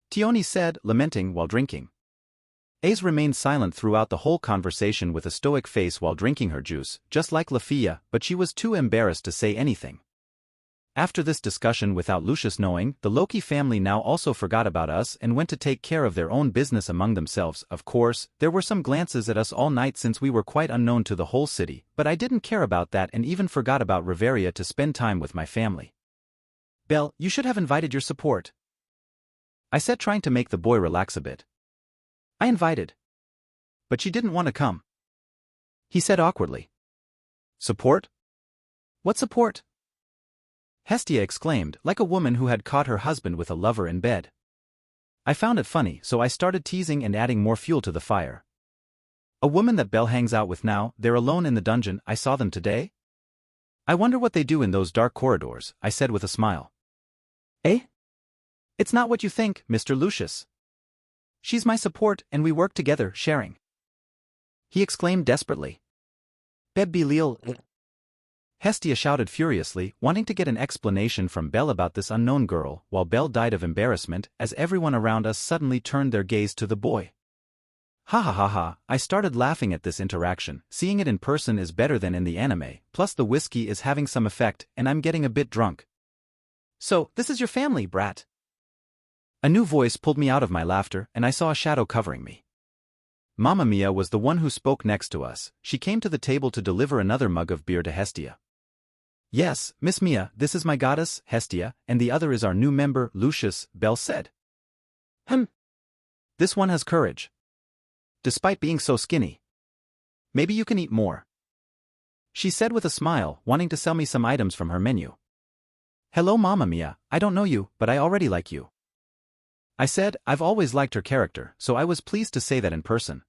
Tioni said, lamenting while drinking. Ace remained silent throughout the whole conversation with a stoic face while drinking her juice, just like Lafia, but she was too embarrassed to say anything. After this discussion without Lucius knowing, the Loki family now also forgot about us and went to take care of their own business among themselves. Of course, there were some glances at us all night since we were quite unknown to the whole city, but I didn't care about that and even forgot about Riveria to spend time with my family. Belle, you should have invited your support, I said, trying to make the boy relax a bit. I invited. But she didn't want to come, he said awkwardly. Support? What support? Hestia exclaimed, like a woman who had caught her husband with a lover in bed. I found it funny, so I started teasing and adding more fuel to the fire. A woman that Belle hangs out with now, they're alone in the dungeon, I saw them today. I wonder what they do in those dark corridors, I said with a smile. Eh? It's not what you think, Mr. Lucius. She's my support and we work together, sharing. He exclaimed desperately. Bebbi Lil. Hestia shouted furiously, wanting to get an explanation from Belle about this unknown girl, while Belle died of embarrassment as everyone around us suddenly turned their gaze to the boy. Ha ha ha ha, I started laughing at this interaction, seeing it in person is better than in the anime, plus the whiskey is having some effect and I'm getting a bit drunk. So, this is your family, brat. A new voice pulled me out of my laughter and I saw a shadow covering me. Mamma Mia was the one who spoke next to us. She came to the table to deliver another mug of beer to Hestia. Yes, Miss Mia, this is my goddess, Hestia, and the other is our new member, Lucius, Belle said. This one has courage. Despite being so skinny. Maybe you can eat more, she said with a smile, wanting to sell me some items from her menu. Hello Mamma Mia, I don't know you, but I already like you, I said. I've always liked her character, so I was pleased to say that in person.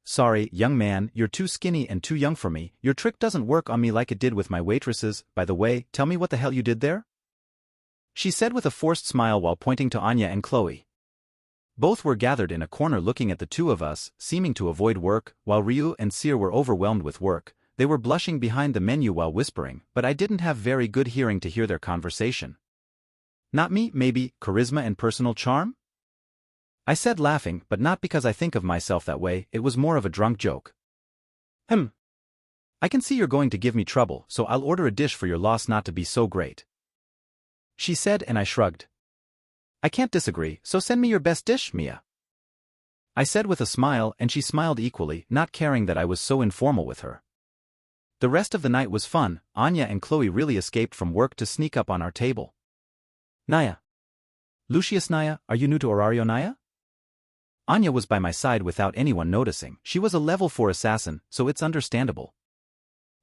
Sorry, young man, you're too skinny and too young for me, your trick doesn't work on me like it did with my waitresses. By the way, tell me what the hell you did there? She said with a forced smile while pointing to Anya and Chloe. Both were gathered in a corner looking at the two of us, seeming to avoid work, while Ryu and Seer were overwhelmed with work. They were blushing behind the menu while whispering, but I didn't have very good hearing to hear their conversation. Not me, maybe, charisma and personal charm? I said laughing, but not because I think of myself that way, it was more of a drunk joke. I can see you're going to give me trouble, so I'll order a dish for your loss not to be so great, she said, and I shrugged. I can't disagree, so send me your best dish, Mia, I said with a smile, and she smiled equally, not caring that I was so informal with her. The rest of the night was fun. Anya and Chloe really escaped from work to sneak up on our table. Naya. Lucius Naya, are you new to Orario Naya? Anya was by my side without anyone noticing. She was a level 4 assassin, so it's understandable.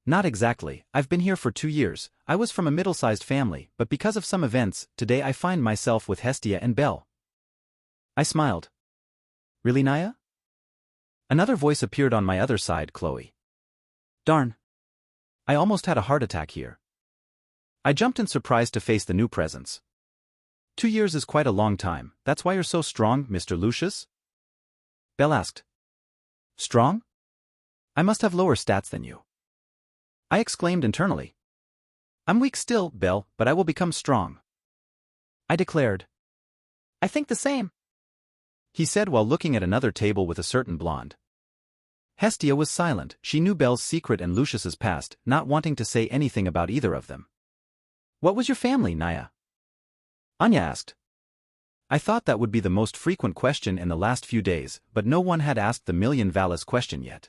Not exactly, I've been here for 2 years. I was from a middle-sized family, but because of some events, today I find myself with Hestia and Belle. I smiled. Really, Naya? Another voice appeared on my other side, Chloe. Darn. I almost had a heart attack here. I jumped in surprise to face the new presence. 2 years is quite a long time, that's why you're so strong, Mr. Lucius? Belle asked. Strong? I must have lower stats than you. I exclaimed internally. I'm weak still, Belle, but I will become strong. I declared. I think the same, he said while looking at another table with a certain blonde. Hestia was silent. She knew Belle's secret and Lucius's past, not wanting to say anything about either of them. What was your family, Naya? Anya asked. I thought that would be the most frequent question in the last few days, but no one had asked the million valis question yet.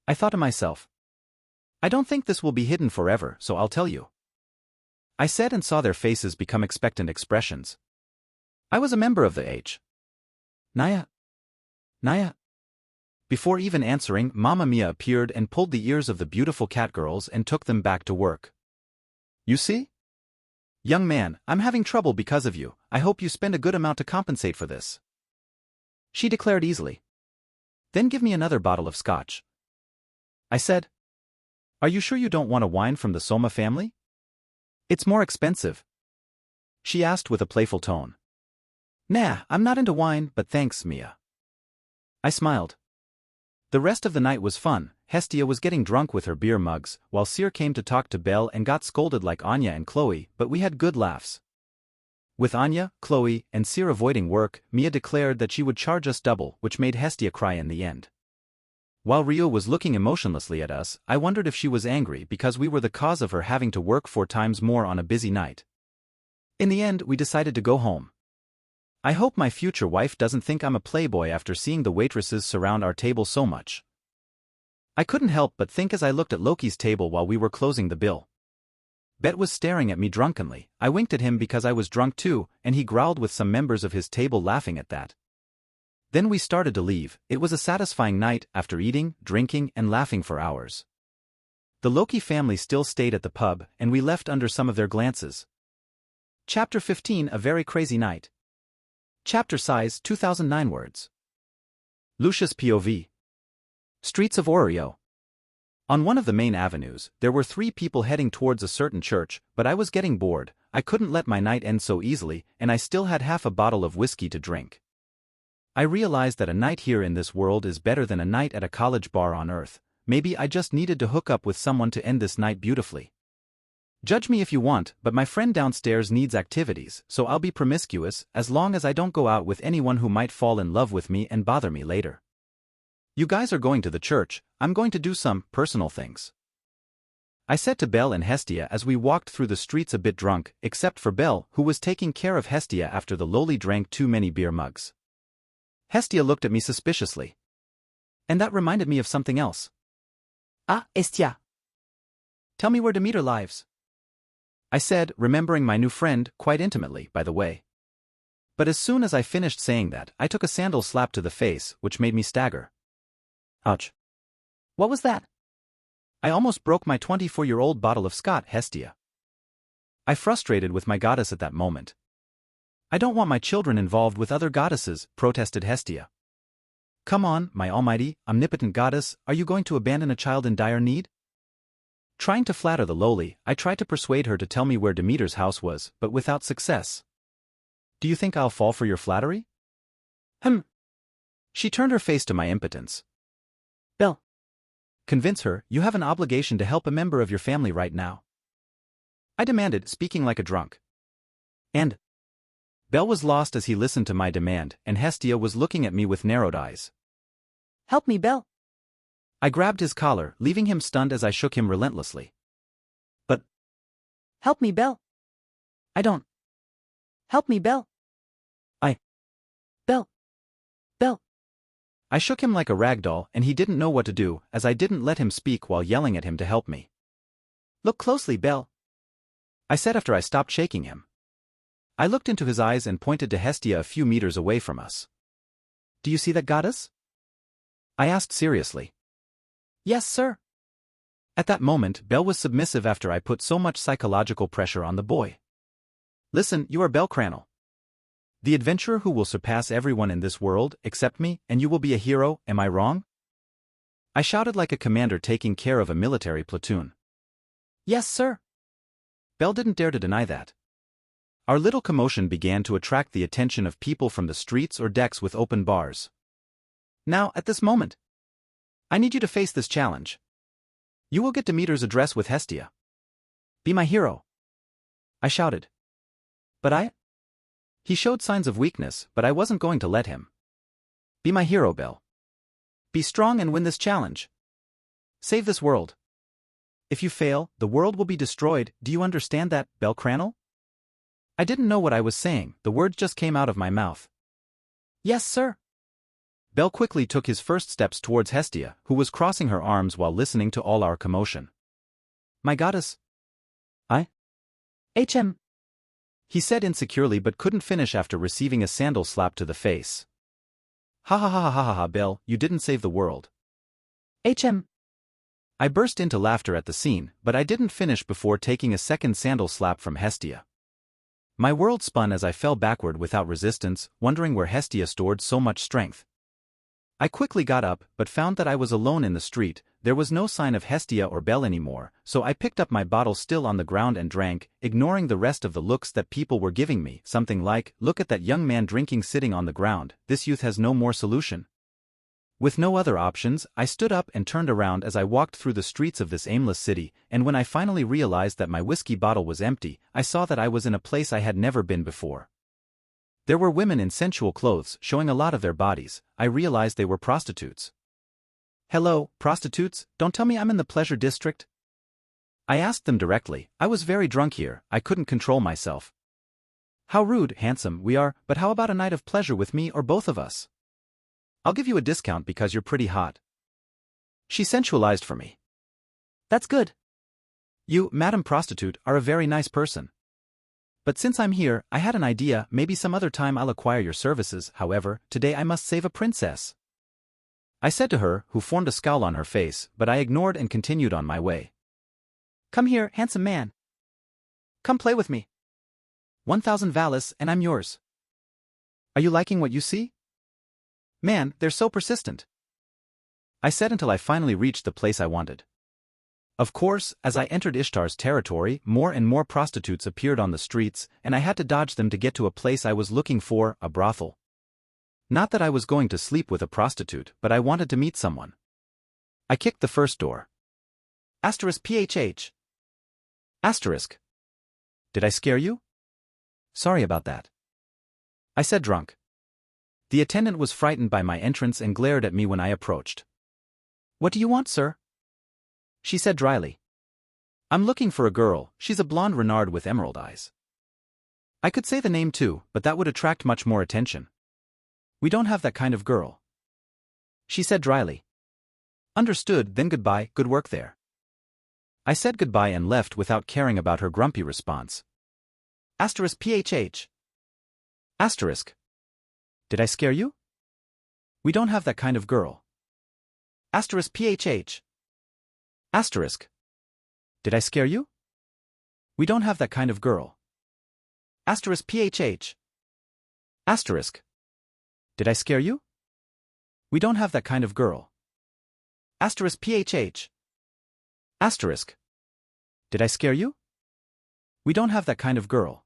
I thought to myself. I don't think this will be hidden forever, so I'll tell you. I said and saw their faces become expectant expressions. I was a member of the H. Naya. Naya. Before even answering, Mamma Mia appeared and pulled the ears of the beautiful catgirls and took them back to work. You see? Young man, I'm having trouble because of you. I hope you spend a good amount to compensate for this. She declared easily. Then give me another bottle of scotch. I said. Are you sure you don't want a wine from the Soma family? It's more expensive. She asked with a playful tone. Nah, I'm not into wine, but thanks, Mia. I smiled. The rest of the night was fun. Hestia was getting drunk with her beer mugs, while Cyr came to talk to Belle and got scolded like Anya and Chloe, but we had good laughs. With Anya, Chloe, and Cyr avoiding work, Mia declared that she would charge us double, which made Hestia cry in the end. While Rio was looking emotionlessly at us, I wondered if she was angry because we were the cause of her having to work 4 times more on a busy night. In the end, we decided to go home. I hope my future wife doesn't think I'm a playboy after seeing the waitresses surround our table so much. I couldn't help but think as I looked at Loki's table while we were closing the bill. Bet was staring at me drunkenly. I winked at him because I was drunk too, and he growled with some members of his table laughing at that. Then we started to leave. It was a satisfying night after eating, drinking, and laughing for hours. The Loki family still stayed at the pub, and we left under some of their glances. Chapter 15, A Very Crazy Night. Chapter size 2009 words. Lucius POV. Streets of Orario. On one of the main avenues, there were 3 people heading towards a certain church, but I was getting bored. I couldn't let my night end so easily, and I still had half a bottle of whiskey to drink. I realized that a night here in this world is better than a night at a college bar on Earth. Maybe I just needed to hook up with someone to end this night beautifully. Judge me if you want, but my friend downstairs needs activities, so I'll be promiscuous as long as I don't go out with anyone who might fall in love with me and bother me later. You guys are going to the church, I'm going to do some personal things. I said to Belle and Hestia as we walked through the streets a bit drunk, except for Belle, who was taking care of Hestia after the lowly drank too many beer mugs. Hestia looked at me suspiciously. And that reminded me of something else. Ah, Hestia. Tell me where Demeter lives. I said, remembering my new friend, quite intimately, by the way. But as soon as I finished saying that, I took a sandal slap to the face, which made me stagger. Ouch. What was that? I almost broke my 24-year-old bottle of Scott, Hestia. I frustrated with my goddess at that moment. I don't want my children involved with other goddesses, protested Hestia. Come on, my almighty, omnipotent goddess, are you going to abandon a child in dire need? Trying to flatter the lowly, I tried to persuade her to tell me where Demeter's house was, but without success. Do you think I'll fall for your flattery? She turned her face to my impotence. Belle. Convince her, you have an obligation to help a member of your family right now. I demanded, speaking like a drunk. And Belle was lost as he listened to my demand, and Hestia was looking at me with narrowed eyes. Help me, Belle. I grabbed his collar, leaving him stunned as I shook him relentlessly. But help me, Belle. I don't. Help me, Belle. Belle. I shook him like a rag doll, and he didn't know what to do, as I didn't let him speak while yelling at him to help me. Look closely, Belle. I said after I stopped shaking him. I looked into his eyes and pointed to Hestia a few meters away from us. Do you see that goddess? I asked seriously. Yes, sir. At that moment, Belle was submissive after I put so much psychological pressure on the boy. Listen, you are Belle Crannel, the adventurer who will surpass everyone in this world, except me, and you will be a hero, am I wrong? I shouted like a commander taking care of a military platoon. Yes, sir. Belle didn't dare to deny that. Our little commotion began to attract the attention of people from the streets or decks with open bars. Now, at this moment, I need you to face this challenge. You will get Demeter's address with Hestia. Be my hero. I shouted. But I? He showed signs of weakness, but I wasn't going to let him. Be my hero, Belle. Be strong and win this challenge. Save this world. If you fail, the world will be destroyed. Do you understand that, Belle Crannel? I didn't know what I was saying, the words just came out of my mouth. Yes, sir. Belle quickly took his first steps towards Hestia, who was crossing her arms while listening to all our commotion. My goddess. HM. He said insecurely but couldn't finish after receiving a sandal slap to the face. Ha ha ha ha ha ha, Belle, you didn't save the world. HM. I burst into laughter at the scene, but I didn't finish before taking a second sandal slap from Hestia. My world spun as I fell backward without resistance, wondering where Hestia stored so much strength. I quickly got up, but found that I was alone in the street. There was no sign of Hestia or Belle anymore, so I picked up my bottle still on the ground and drank, ignoring the rest of the looks that people were giving me, something like, look at that young man drinking sitting on the ground, this youth has no more solution. With no other options, I stood up and turned around as I walked through the streets of this aimless city, and when I finally realized that my whiskey bottle was empty, I saw that I was in a place I had never been before. There were women in sensual clothes showing a lot of their bodies. I realized they were prostitutes. Hello, prostitutes, don't tell me I'm in the pleasure district? I asked them directly. I was very drunk here, I couldn't control myself. How rude, handsome, we are, but how about a night of pleasure with me or both of us? I'll give you a discount because you're pretty hot. She sensualized for me. That's good. You, Madam Prostitute, are a very nice person. But since I'm here, I had an idea, maybe some other time I'll acquire your services, however, today I must save a princess. I said to her, who formed a scowl on her face, but I ignored and continued on my way. Come here, handsome man. Come play with me. 1,000 valis and I'm yours. Are you liking what you see? Man, they're so persistent. I said until I finally reached the place I wanted. Of course, as I entered Ishtar's territory, more and more prostitutes appeared on the streets, and I had to dodge them to get to a place I was looking for, a brothel. Not that I was going to sleep with a prostitute, but I wanted to meet someone. I kicked the first door. *PHH. Asterisk. Did I scare you? Sorry about that. I said drunk. The attendant was frightened by my entrance and glared at me when I approached. What do you want, sir? She said dryly. I'm looking for a girl, she's a blonde renard with emerald eyes. I could say the name too, but that would attract much more attention. We don't have that kind of girl. She said dryly. Understood, then goodbye, good work there. I said goodbye and left without caring about her grumpy response. *PHH. Asterisk. Did I scare you? We don't have that kind of girl. *PHH. Asterisk. Did I scare you? We don't have that kind of girl. *PHH. Asterisk. Did I scare you? We don't have that kind of girl. *PHH. Asterisk. Did I scare you? We don't have that kind of girl.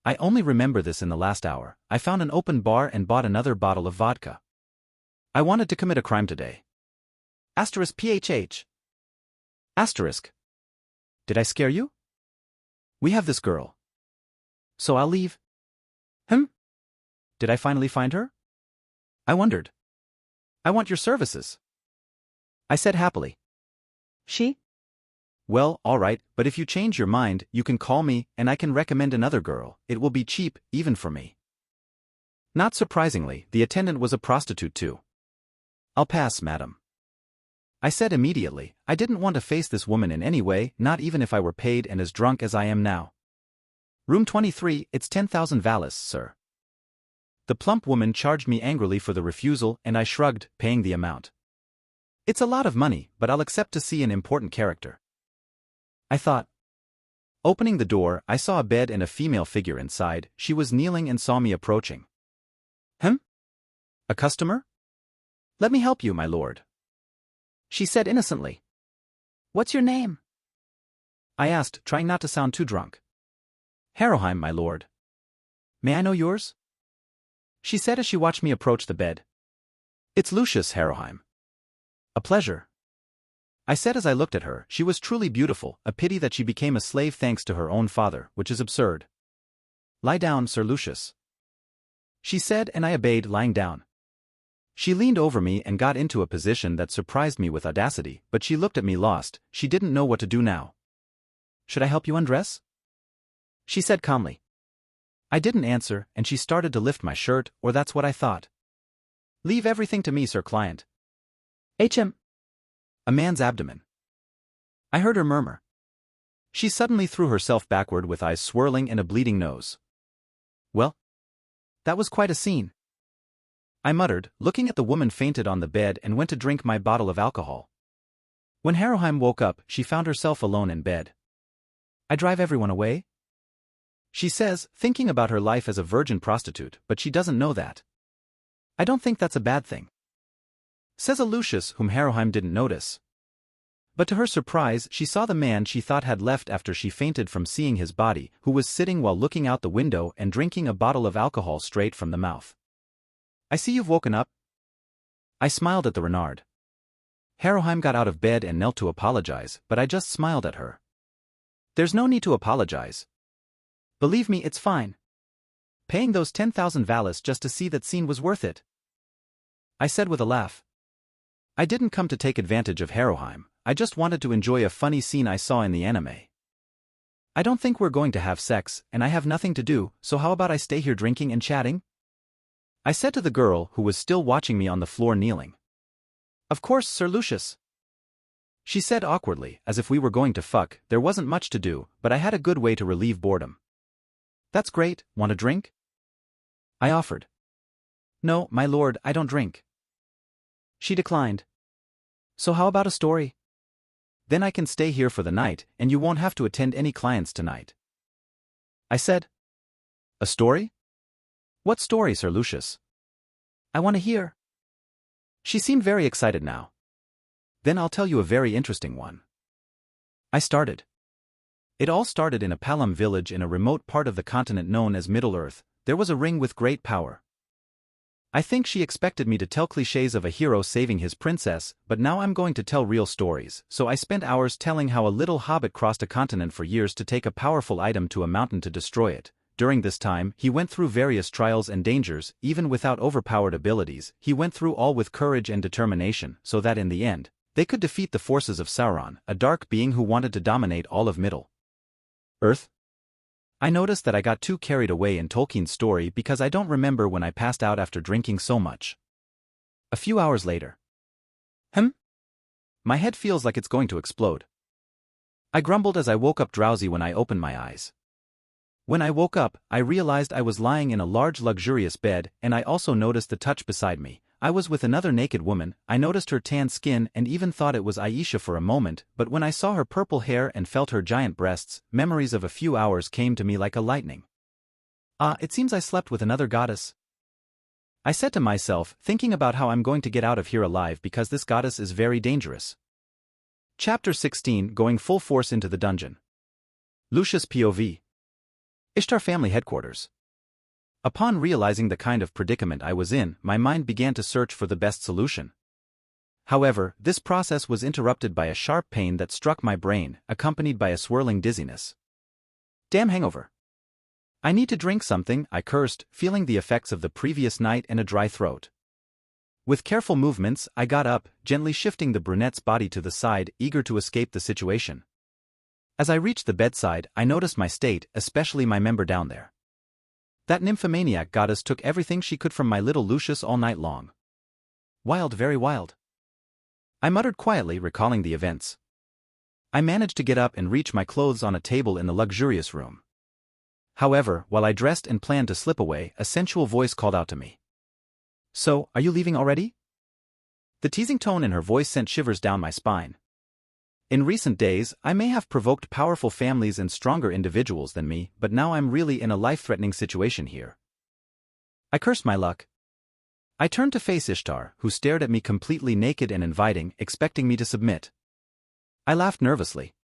I only remember this in the last hour. I found an open bar and bought another bottle of vodka. I wanted to commit a crime today. *PHH. Asterisk. Did I scare you? We have this girl. So I'll leave. Did I finally find her? I wondered. I want your services. I said happily. She? Well, all right, but if you change your mind, you can call me, and I can recommend another girl. It will be cheap, even for me. Not surprisingly, the attendant was a prostitute too. I'll pass, madam. I said immediately. I didn't want to face this woman in any way, not even if I were paid and as drunk as I am now. Room 23, it's 10,000 valis, sir. The plump woman charged me angrily for the refusal, and I shrugged, paying the amount. It's a lot of money, but I'll accept to see an important character. I thought. Opening the door, I saw a bed and a female figure inside. She was kneeling and saw me approaching. A customer? Let me help you, my lord. She said innocently. What's your name? I asked, trying not to sound too drunk. Haroheim, my lord. May I know yours? She said as she watched me approach the bed. It's Lucius, Haroheim. A pleasure. I said as I looked at her. She was truly beautiful, a pity that she became a slave thanks to her own father, which is absurd. Lie down, Sir Lucius. She said, and I obeyed, lying down. She leaned over me and got into a position that surprised me with audacity, but she looked at me lost. She didn't know what to do now. Should I help you undress? She said calmly. I didn't answer, and she started to lift my shirt, or that's what I thought. Leave everything to me, Sir Client. HM. A man's abdomen. I heard her murmur. She suddenly threw herself backward with eyes swirling and a bleeding nose. Well, that was quite a scene. I muttered, looking at the woman fainted on the bed and went to drink my bottle of alcohol. When Haroheim woke up, she found herself alone in bed. I drive everyone away? She says, thinking about her life as a virgin prostitute, but she doesn't know that. I don't think that's a bad thing. Says a Lucius whom Haroheim didn't notice. But to her surprise, she saw the man she thought had left after she fainted from seeing his body, who was sitting while looking out the window and drinking a bottle of alcohol straight from the mouth. I see you've woken up. I smiled at the Renard. Haroheim got out of bed and knelt to apologize, but I just smiled at her. There's no need to apologize. Believe me, it's fine. Paying those 10,000 valis just to see that scene was worth it. I said with a laugh. I didn't come to take advantage of Haroheim, I just wanted to enjoy a funny scene I saw in the anime. I don't think we're going to have sex, and I have nothing to do, so how about I stay here drinking and chatting? I said to the girl who was still watching me on the floor kneeling. Of course, Sir Lucius. She said awkwardly, as if we were going to fuck. There wasn't much to do, but I had a good way to relieve boredom. That's great, want a drink? I offered. No, my lord, I don't drink. She declined. So how about a story? Then I can stay here for the night, and you won't have to attend any clients tonight. I said. A story? What story, Sir Lucius? I want to hear. She seemed very excited now. Then I'll tell you a very interesting one. I started. It all started in a Palam village in a remote part of the continent known as Middle-earth. There was a ring with great power. I think she expected me to tell clichés of a hero saving his princess, but now I'm going to tell real stories, so I spent hours telling how a little hobbit crossed a continent for years to take a powerful item to a mountain to destroy it. During this time, he went through various trials and dangers, even without overpowered abilities. He went through all with courage and determination, so that in the end, they could defeat the forces of Sauron, a dark being who wanted to dominate all of Middle-earth. I noticed that I got too carried away in Tolkien's story because I don't remember when I passed out after drinking so much. A few hours later. My head feels like it's going to explode. I grumbled as I woke up drowsy when I opened my eyes. When I woke up, I realized I was lying in a large luxurious bed, and I also noticed the touch beside me. I was with another naked woman. I noticed her tan skin and even thought it was Aisha for a moment, but when I saw her purple hair and felt her giant breasts, memories of a few hours came to me like a lightning. It seems I slept with another goddess. I said to myself, thinking about how I'm going to get out of here alive because this goddess is very dangerous. Chapter 16, Going full force into the dungeon. Lucius POV. Ishtar family headquarters. Upon realizing the kind of predicament I was in, my mind began to search for the best solution. However, this process was interrupted by a sharp pain that struck my brain, accompanied by a swirling dizziness. Damn hangover. I need to drink something, I cursed, feeling the effects of the previous night and a dry throat. With careful movements, I got up, gently shifting the brunette's body to the side, eager to escape the situation. As I reached the bedside, I noticed my state, especially my member down there. That nymphomaniac goddess took everything she could from my little Lucius all night long. Wild, very wild. I muttered quietly, recalling the events. I managed to get up and reach my clothes on a table in the luxurious room. However, while I dressed and planned to slip away, a sensual voice called out to me. So, are you leaving already? The teasing tone in her voice sent shivers down my spine. In recent days, I may have provoked powerful families and stronger individuals than me, but now I'm really in a life-threatening situation here. I cursed my luck. I turned to face Ishtar, who stared at me completely naked and inviting, expecting me to submit. I laughed nervously.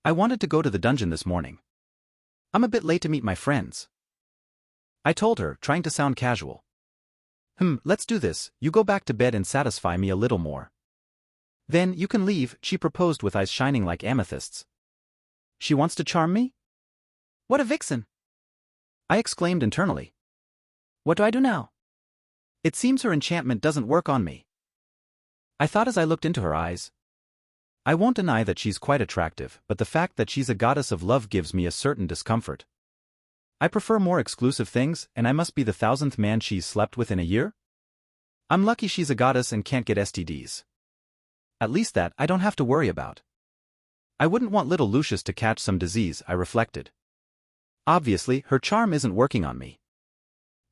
I wanted to go to the dungeon this morning. I'm a bit late to meet my friends. I told her, trying to sound casual. Let's do this, you go back to bed and satisfy me a little more. Then you can leave, she proposed with eyes shining like amethysts. She wants to charm me? What a vixen! I exclaimed internally. What do I do now? It seems her enchantment doesn't work on me. I thought as I looked into her eyes. I won't deny that she's quite attractive, but the fact that she's a goddess of love gives me a certain discomfort. I prefer more exclusive things, and I must be the 1,000th man she's slept with in a year? I'm lucky she's a goddess and can't get STDs. At least that I don't have to worry about. I wouldn't want little Lucius to catch some disease, I reflected. Obviously, her charm isn't working on me.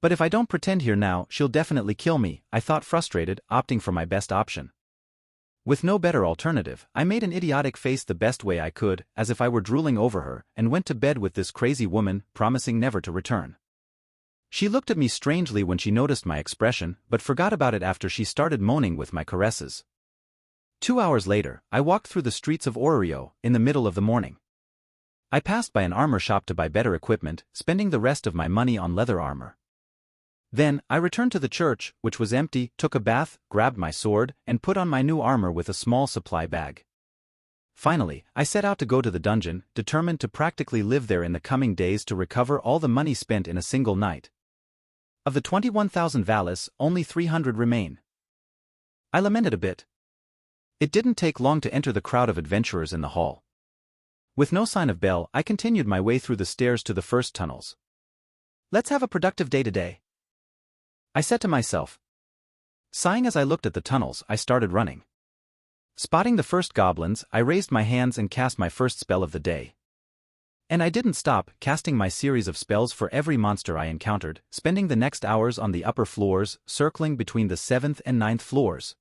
But if I don't pretend here now, she'll definitely kill me, I thought, frustrated, opting for my best option. With no better alternative, I made an idiotic face the best way I could, as if I were drooling over her, and went to bed with this crazy woman, promising never to return. She looked at me strangely when she noticed my expression, but forgot about it after she started moaning with my caresses. 2 hours later, I walked through the streets of Orario, in the middle of the morning. I passed by an armor shop to buy better equipment, spending the rest of my money on leather armor. Then, I returned to the church, which was empty, took a bath, grabbed my sword, and put on my new armor with a small supply bag. Finally, I set out to go to the dungeon, determined to practically live there in the coming days to recover all the money spent in a single night. Of the 21,000 valis, only 300 remain. I lamented a bit. It didn't take long to enter the crowd of adventurers in the hall. With no sign of Belle, I continued my way through the stairs to the first tunnels. Let's have a productive day today, I said to myself. Sighing as I looked at the tunnels, I started running. Spotting the first goblins, I raised my hands and cast my first spell of the day. And I didn't stop, casting my series of spells for every monster I encountered, spending the next hours on the upper floors, circling between the 7th and 9th floors.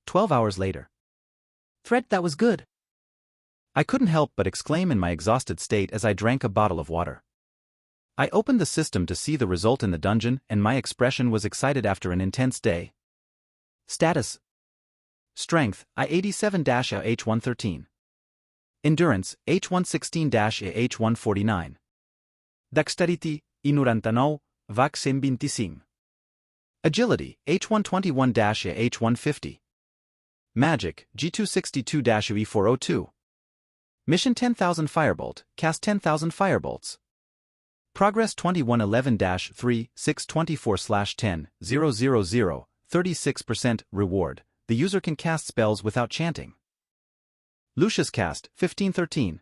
12 hours later. Thread, that was good. I couldn't help but exclaim in my exhausted state as I drank a bottle of water. I opened the system to see the result in the dungeon, and my expression was excited after an intense day. Status: Strength, I87-H113. Endurance, H116-H149. Dexterity, I99, VAC125. Agility, H121-H150. Magic, G262-E402. Mission 10,000 Firebolt, cast 10,000 Firebolts. Progress 2111-3, 624/10, 000, 36% reward. The user can cast spells without chanting. Lucius cast, 1513.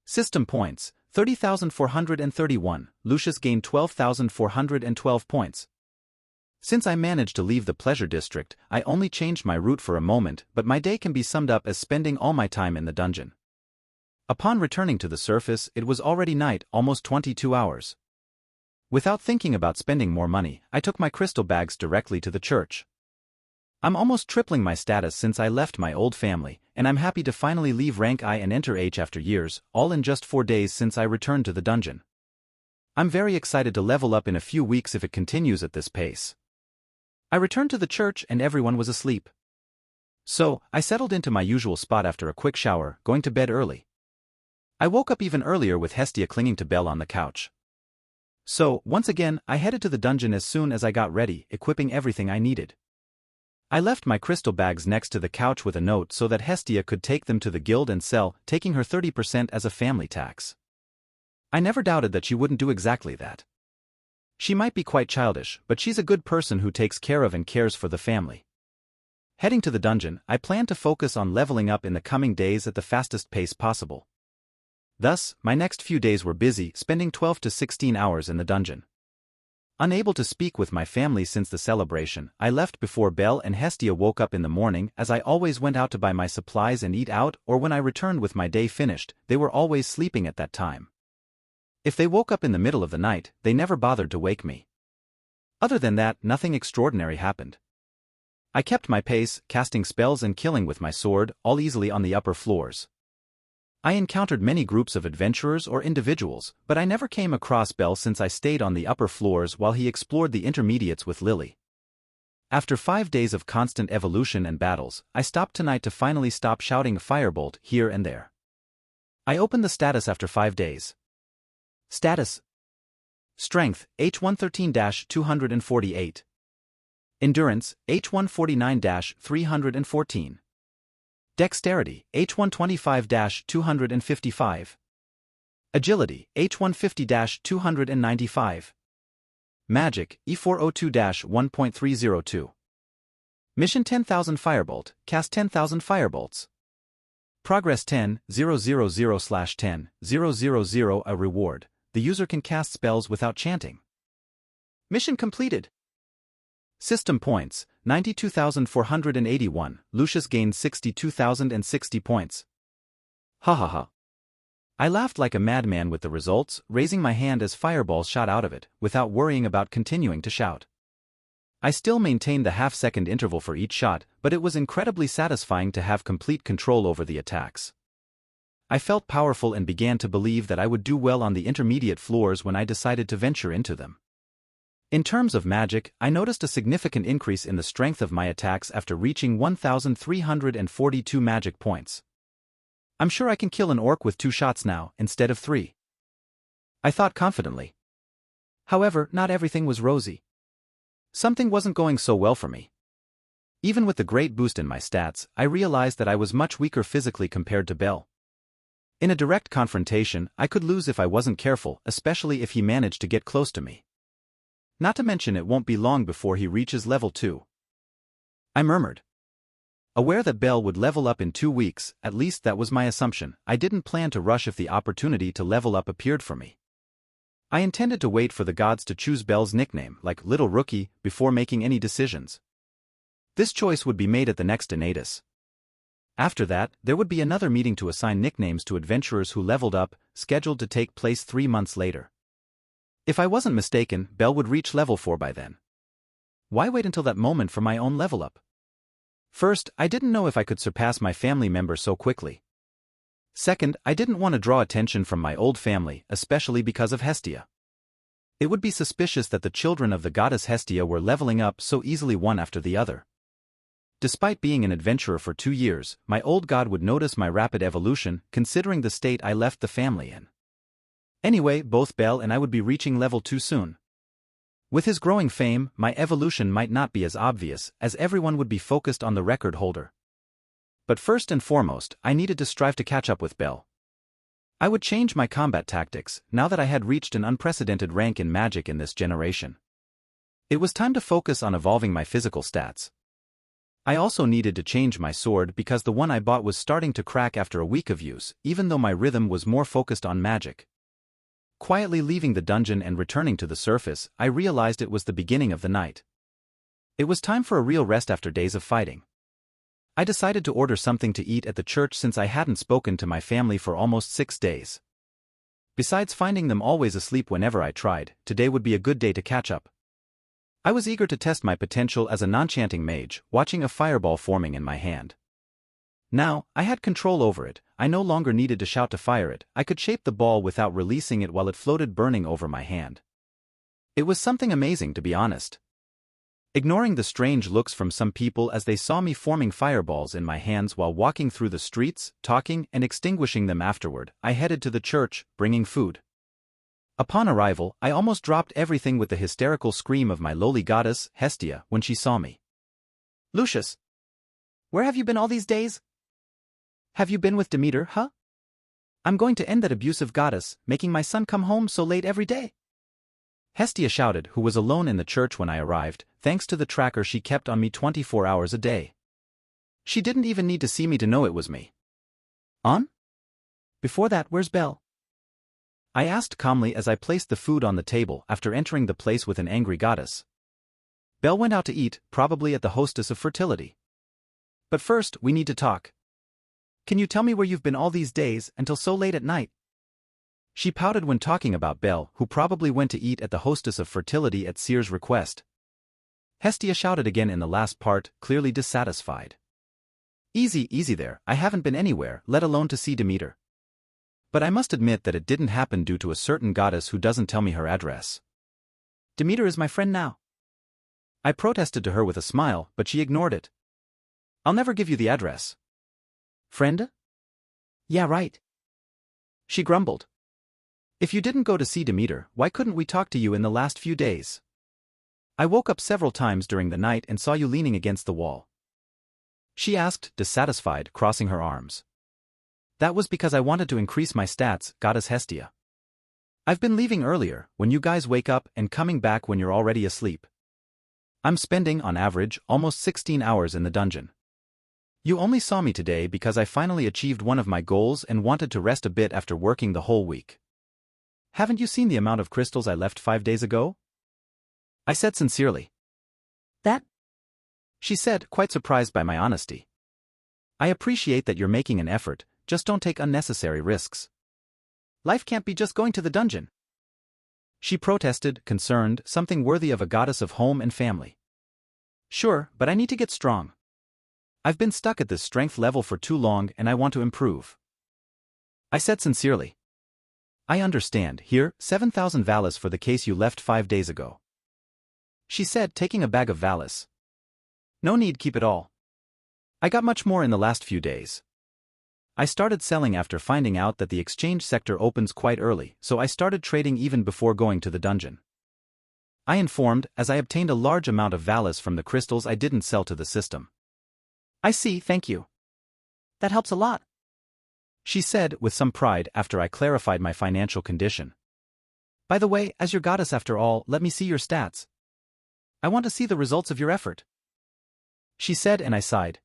System points, 30,431. Lucius gained 12,412 points. Since I managed to leave the pleasure district, I only changed my route for a moment, but my day can be summed up as spending all my time in the dungeon. Upon returning to the surface, it was already night, almost 22 hours. Without thinking about spending more money, I took my crystal bags directly to the church. I'm almost tripling my status since I left my old family, and I'm happy to finally leave rank I and enter H after years, all in just 4 days since I returned to the dungeon. I'm very excited to level up in a few weeks if it continues at this pace. I returned to the church and everyone was asleep. So, I settled into my usual spot after a quick shower, going to bed early. I woke up even earlier with Hestia clinging to Belle on the couch. So, once again, I headed to the dungeon as soon as I got ready, equipping everything I needed. I left my crystal bags next to the couch with a note so that Hestia could take them to the guild and sell, taking her 30% as a family tax. I never doubted that she wouldn't do exactly that. She might be quite childish, but she's a good person who takes care of and cares for the family. Heading to the dungeon, I plan to focus on leveling up in the coming days at the fastest pace possible. Thus, my next few days were busy, spending 12 to 16 hours in the dungeon. Unable to speak with my family since the celebration, I left before Belle and Hestia woke up in the morning, as I always went out to buy my supplies and eat out, or when I returned with my day finished, they were always sleeping at that time. If they woke up in the middle of the night, they never bothered to wake me. Other than that, nothing extraordinary happened. I kept my pace, casting spells and killing with my sword, all easily on the upper floors. I encountered many groups of adventurers or individuals, but I never came across Belle since I stayed on the upper floors while he explored the intermediates with Lily. After 5 days of constant evolution and battles, I stopped tonight to finally stop shouting Firebolt here and there. I opened the status after 5 days. Status. Strength, H113-248. Endurance, H149-314. Dexterity, H125-255. Agility, H150-295. Magic, E402-1.302. Mission 10,000 Firebolt, cast 10,000 Firebolts. Progress 10,000/10,000 a reward. The user can cast spells without chanting. Mission completed. System points, 92,481. Lucius gained 62,060 points. Ha ha ha. I laughed like a madman with the results, raising my hand as fireballs shot out of it, without worrying about continuing to shout. I still maintained the half-second interval for each shot, but it was incredibly satisfying to have complete control over the attacks. I felt powerful and began to believe that I would do well on the intermediate floors when I decided to venture into them. In terms of magic, I noticed a significant increase in the strength of my attacks after reaching 1,342 magic points. I'm sure I can kill an orc with 2 shots now, instead of 3. I thought confidently. However, not everything was rosy. Something wasn't going so well for me. Even with the great boost in my stats, I realized that I was much weaker physically compared to Bell. In a direct confrontation, I could lose if I wasn't careful, especially if he managed to get close to me. Not to mention it won't be long before he reaches level 2. I murmured. Aware that Bell would level up in 2 weeks, at least that was my assumption, I didn't plan to rush if the opportunity to level up appeared for me. I intended to wait for the gods to choose Bell's nickname, like Little Rookie, before making any decisions. This choice would be made at the next Donatus. After that, there would be another meeting to assign nicknames to adventurers who leveled up, scheduled to take place 3 months later. If I wasn't mistaken, Bell would reach level 4 by then. Why wait until that moment for my own level up? First, I didn't know if I could surpass my family member so quickly. Second, I didn't want to draw attention from my old family, especially because of Hestia. It would be suspicious that the children of the goddess Hestia were leveling up so easily one after the other. Despite being an adventurer for 2 years, my old god would notice my rapid evolution, considering the state I left the family in. Anyway, both Bell and I would be reaching level 2 soon. With his growing fame, my evolution might not be as obvious, as everyone would be focused on the record holder. But first and foremost, I needed to strive to catch up with Bell. I would change my combat tactics, now that I had reached an unprecedented rank in magic in this generation. It was time to focus on evolving my physical stats. I also needed to change my sword because the one I bought was starting to crack after a week of use, even though my rhythm was more focused on magic. Quietly leaving the dungeon and returning to the surface, I realized it was the beginning of the night. It was time for a real rest after days of fighting. I decided to order something to eat at the church since I hadn't spoken to my family for almost 6 days. Besides finding them always asleep whenever I tried, today would be a good day to catch up. I was eager to test my potential as a non-chanting mage, watching a fireball forming in my hand. Now, I had control over it. I no longer needed to shout to fire it. I could shape the ball without releasing it while it floated burning over my hand. It was something amazing, to be honest. Ignoring the strange looks from some people as they saw me forming fireballs in my hands while walking through the streets, talking and extinguishing them afterward, I headed to the church, bringing food. Upon arrival, I almost dropped everything with the hysterical scream of my lowly goddess, Hestia, when she saw me. "Lucius! Where have you been all these days? Have you been with Demeter, huh? I'm going to end that abusive goddess, making my son come home so late every day." Hestia shouted, who was alone in the church when I arrived, thanks to the tracker she kept on me 24 hours a day. She didn't even need to see me to know it was me. "On? Before that, where's Bell?" I asked calmly as I placed the food on the table after entering the place with an angry goddess. "Bell went out to eat, probably at the hostess of fertility. But first, we need to talk. Can you tell me where you've been all these days until so late at night?" She pouted when talking about Bell, who probably went to eat at the hostess of fertility at Seer's request. Hestia shouted again in the last part, clearly dissatisfied. "Easy, easy there, I haven't been anywhere, let alone to see Demeter. But I must admit that it didn't happen due to a certain goddess who doesn't tell me her address. Demeter is my friend now." I protested to her with a smile, but she ignored it. "I'll never give you the address." "Friend? Yeah, right. She grumbled. If you didn't go to see Demeter, why couldn't we talk to you in the last few days? I woke up several times during the night and saw you leaning against the wall. She asked, dissatisfied, crossing her arms. That was because I wanted to increase my stats, Goddess Hestia. I've been leaving earlier, when you guys wake up, and coming back when you're already asleep. I'm spending, on average, almost 16 hours in the dungeon. You only saw me today because I finally achieved one of my goals and wanted to rest a bit after working the whole week. Haven't you seen the amount of crystals I left 5 days ago? I said sincerely. That? She said, quite surprised by my honesty. I appreciate that you're making an effort, just don't take unnecessary risks. Life can't be just going to the dungeon. She protested, concerned, something worthy of a goddess of home and family. Sure, but I need to get strong. I've been stuck at this strength level for too long and I want to improve. I said sincerely. I understand, here, 7,000 Valis for the case you left 5 days ago. She said, taking a bag of Valis. No need, keep it all. I got much more in the last few days. I started selling after finding out that the exchange sector opens quite early, so I started trading even before going to the dungeon. I informed, as I obtained a large amount of Valis from the crystals I didn't sell to the system. I see, thank you. That helps a lot. She said, with some pride, after I clarified my financial condition. By the way, as your goddess after all, let me see your stats. I want to see the results of your effort. She said, and I sighed.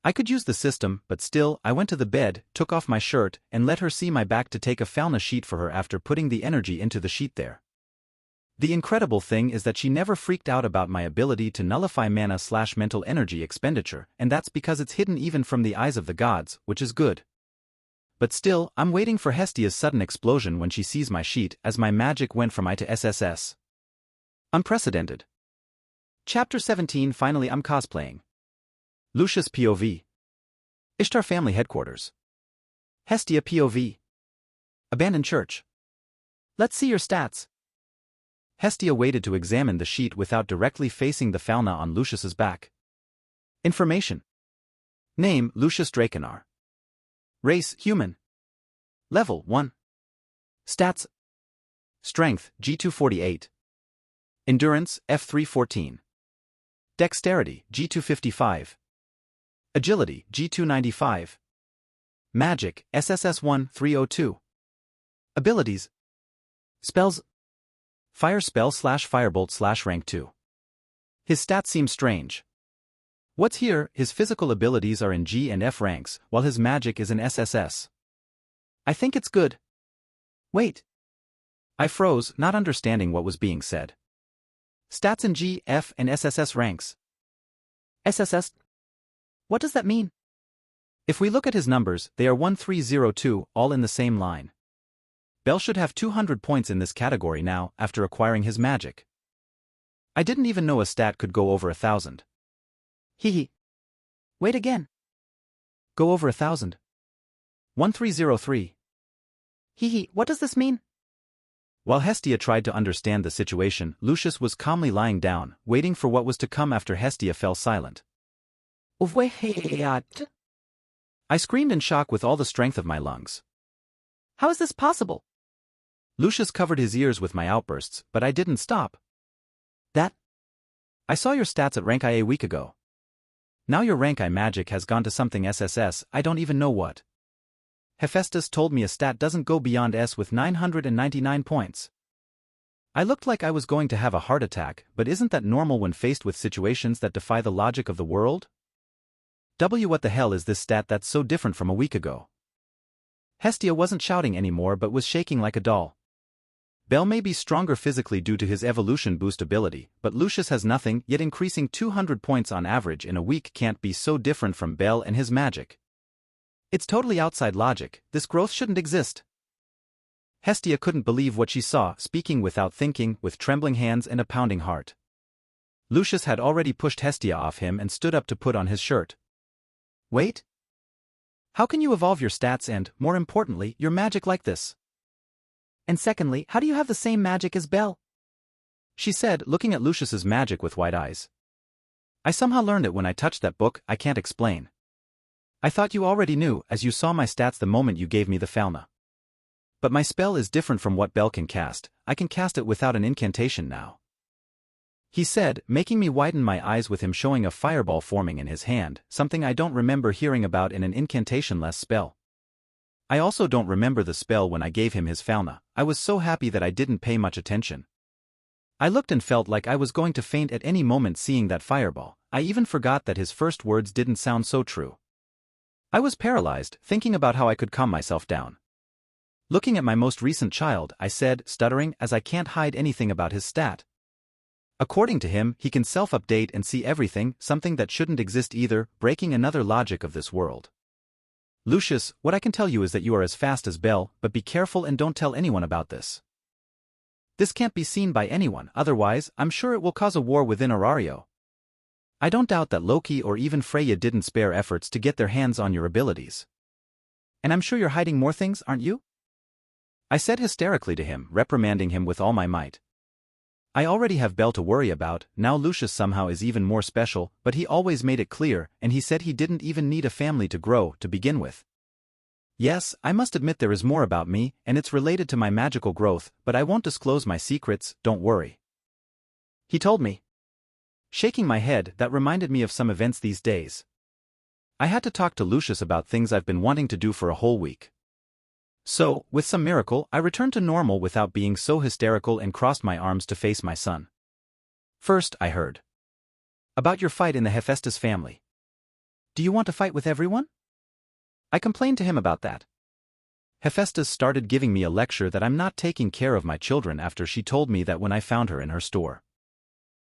I could use the system, but still, I went to the bed, took off my shirt, and let her see my back to take a fauna sheet for her after putting the energy into the sheet there. The incredible thing is that she never freaked out about my ability to nullify mana/mental energy expenditure, and that's because it's hidden even from the eyes of the gods, which is good. But still, I'm waiting for Hestia's sudden explosion when she sees my sheet, as my magic went from I to SSS. Unprecedented. Chapter 17. Finally I'm cosplaying. Lucius POV. Ishtar family headquarters. Hestia POV. Abandoned church. Let's see your stats. Hestia waited to examine the sheet without directly facing the fauna on Lucius's back. Information. Name, Lucius Draconar. Race, human. Level, 1. Stats. Strength, G248. Endurance, F314. Dexterity, G255. Agility, G295. Magic, SSS1 302. Abilities. Spells. Fire spell/firebolt/ rank 2. His stats seem strange. What's here, his physical abilities are in G and F ranks, while his magic is in SSS. I think it's good. Wait. I froze, not understanding what was being said. Stats in G, F, and SSS ranks. SSS? What does that mean? If we look at his numbers, they are 1302, all in the same line. Bell should have 200 points in this category now, after acquiring his magic. I didn't even know a stat could go over 1,000. Hehe. Wait again. Go over 1,000. 1303. Hehe, what does this mean? While Hestia tried to understand the situation, Lucius was calmly lying down, waiting for what was to come after Hestia fell silent. I screamed in shock with all the strength of my lungs. How is this possible? Lucius covered his ears with my outbursts, but I didn't stop. That? I saw your stats at rank I a week ago. Now your rank I magic has gone to something SSS, I don't even know what. Hephaestus told me a stat doesn't go beyond S with 999 points. I looked like I was going to have a heart attack, but isn't that normal when faced with situations that defy the logic of the world? What the hell is this stat that's so different from a week ago? Hestia wasn't shouting anymore but was shaking like a doll. Bell may be stronger physically due to his evolution boost ability, but Lucius has nothing, yet increasing 200 points on average in a week can't be so different from Bell and his magic. It's totally outside logic, this growth shouldn't exist. Hestia couldn't believe what she saw, speaking without thinking, with trembling hands and a pounding heart. Lucius had already pushed Hestia off him and stood up to put on his shirt. Wait? How can you evolve your stats and, more importantly, your magic like this? And secondly, how do you have the same magic as Bell? She said, looking at Lucius's magic with wide eyes. I somehow learned it when I touched that book, I can't explain. I thought you already knew, as you saw my stats the moment you gave me the fauna. But my spell is different from what Bell can cast. I can cast it without an incantation now," he said, making me widen my eyes with him showing a fireball forming in his hand, something I don't remember hearing about in an incantation-less spell. I also don't remember the spell when I gave him his fauna. I was so happy that I didn't pay much attention. I looked and felt like I was going to faint at any moment seeing that fireball. I even forgot that his first words didn't sound so true. I was paralyzed, thinking about how I could calm myself down. Looking at my most recent child, I said, stuttering, as I can't hide anything about his stat. According to him, he can self-update and see everything, something that shouldn't exist either, breaking another logic of this world. "Lucius, what I can tell you is that you are as fast as Bell, but be careful and don't tell anyone about this. This can't be seen by anyone, otherwise, I'm sure it will cause a war within Orario. I don't doubt that Loki or even Freya didn't spare efforts to get their hands on your abilities. And I'm sure you're hiding more things, aren't you?" I said hysterically to him, reprimanding him with all my might. I already have Bell to worry about, now Lucius somehow is even more special, but he always made it clear, and he said he didn't even need a family to grow to begin with. Yes, I must admit there is more about me, and it's related to my magical growth, but I won't disclose my secrets, don't worry, he told me. Shaking my head, that reminded me of some events these days. I had to talk to Lucius about things I've been wanting to do for a whole week. So, with some miracle, I returned to normal without being so hysterical and crossed my arms to face my son. First, I heard about your fight in the Hephaestus family. Do you want to fight with everyone? I complained to him about that. Hephaestus started giving me a lecture that I'm not taking care of my children after she told me that when I found her in her store.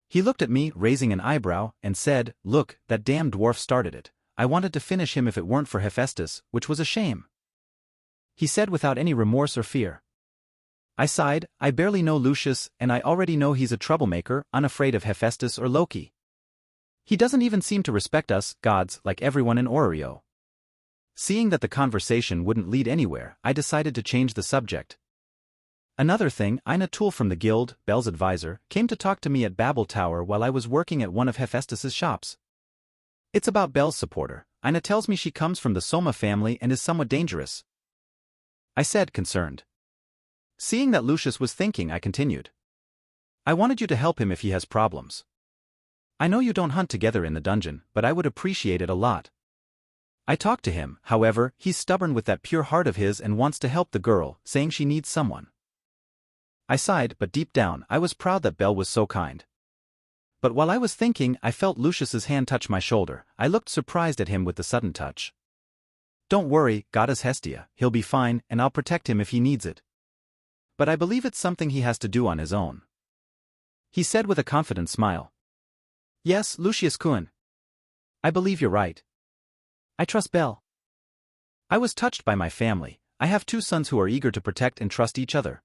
He looked at me, raising an eyebrow, and said, "Look, that damn dwarf started it. I wanted to finish him if it weren't for Hephaestus, which was a shame," he said without any remorse or fear. I sighed. I barely know Lucius, and I already know he's a troublemaker, unafraid of Hephaestus or Loki. He doesn't even seem to respect us, gods, like everyone in Orario. Seeing that the conversation wouldn't lead anywhere, I decided to change the subject. Another thing, Ina Tool from the guild, Bell's advisor, came to talk to me at Babel Tower while I was working at one of Hephaestus's shops. It's about Bell's supporter. Ina tells me she comes from the Soma family and is somewhat dangerous, I said, concerned. Seeing that Lucius was thinking, I continued. I wanted you to help him if he has problems. I know you don't hunt together in the dungeon, but I would appreciate it a lot. I talked to him, however, he's stubborn with that pure heart of his and wants to help the girl, saying she needs someone. I sighed, but deep down, I was proud that Bell was so kind. But while I was thinking, I felt Lucius's hand touch my shoulder. I looked surprised at him with the sudden touch. Don't worry, Goddess Hestia, he'll be fine, and I'll protect him if he needs it. But I believe it's something he has to do on his own, he said with a confident smile. Yes, Lucius Kuhn. I believe you're right. I trust Bell. I was touched by my family. I have 2 sons who are eager to protect and trust each other.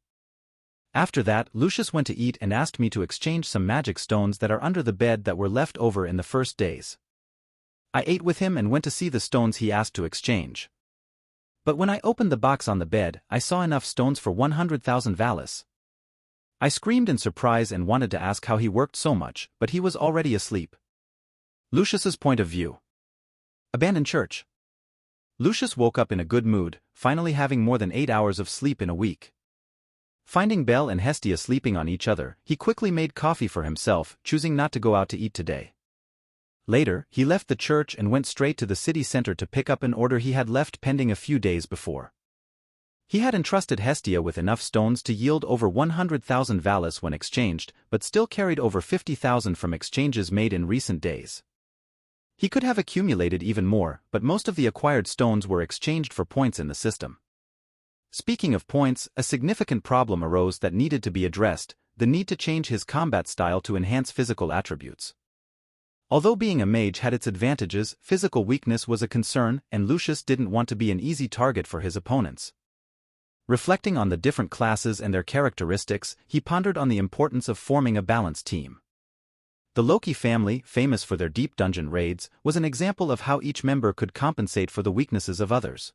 After that, Lucius went to eat and asked me to exchange some magic stones that are under the bed that were left over in the first days. I ate with him and went to see the stones he asked to exchange. But when I opened the box on the bed, I saw enough stones for 100,000 valis. I screamed in surprise and wanted to ask how he worked so much, but he was already asleep. Lucius's point of view. Abandoned church. Lucius woke up in a good mood, finally having more than 8 hours of sleep in a week. Finding Bell and Hestia sleeping on each other, he quickly made coffee for himself, choosing not to go out to eat today. Later, he left the church and went straight to the city center to pick up an order he had left pending a few days before. He had entrusted Hestia with enough stones to yield over 100,000 valis when exchanged, but still carried over 50,000 from exchanges made in recent days. He could have accumulated even more, but most of the acquired stones were exchanged for points in the system. Speaking of points, a significant problem arose that needed to be addressed: the need to change his combat style to enhance physical attributes. Although being a mage had its advantages, physical weakness was a concern, and Lucius didn't want to be an easy target for his opponents. Reflecting on the different classes and their characteristics, he pondered on the importance of forming a balanced team. The Loki family, famous for their deep dungeon raids, was an example of how each member could compensate for the weaknesses of others.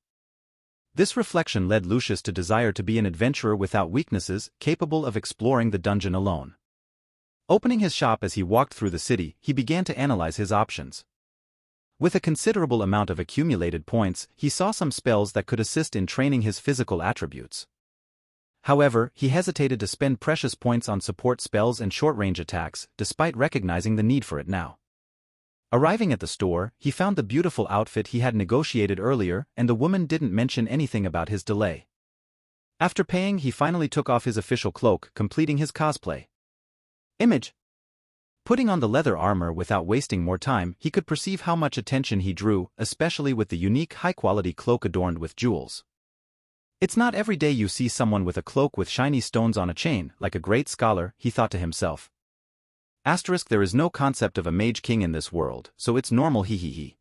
This reflection led Lucius to desire to be an adventurer without weaknesses, capable of exploring the dungeon alone. Opening his shop as he walked through the city, he began to analyze his options. With a considerable amount of accumulated points, he saw some spells that could assist in training his physical attributes. However, he hesitated to spend precious points on support spells and short-range attacks, despite recognizing the need for it now. Arriving at the store, he found the beautiful outfit he had negotiated earlier, and the woman didn't mention anything about his delay. After paying, he finally took off his official cloak, completing his cosplay. Image. Putting on the leather armor without wasting more time, he could perceive how much attention he drew, especially with the unique high-quality cloak adorned with jewels. It's not every day you see someone with a cloak with shiny stones on a chain, like a great scholar, he thought to himself. There is no concept of a mage king in this world, so it's normal he.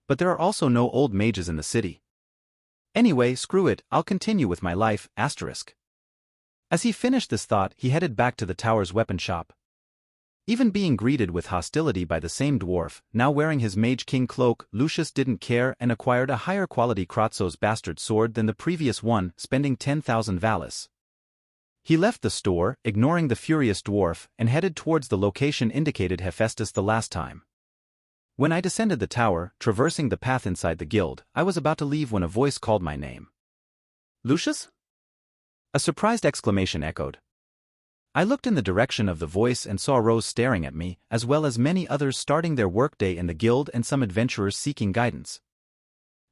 But there are also no old mages in the city. Anyway, screw it, I'll continue with my life, asterisk. As he finished this thought, he headed back to the tower's weapon shop. Even being greeted with hostility by the same dwarf, now wearing his Mage King cloak, Lucius didn't care and acquired a higher quality Kratzos bastard sword than the previous one, spending 10,000 valis. He left the store, ignoring the furious dwarf, and headed towards the location indicated Hephaestus the last time. When I descended the tower, traversing the path inside the guild, I was about to leave when a voice called my name. Lucius? A surprised exclamation echoed. I looked in the direction of the voice and saw Rose staring at me, as well as many others starting their workday in the guild and some adventurers seeking guidance.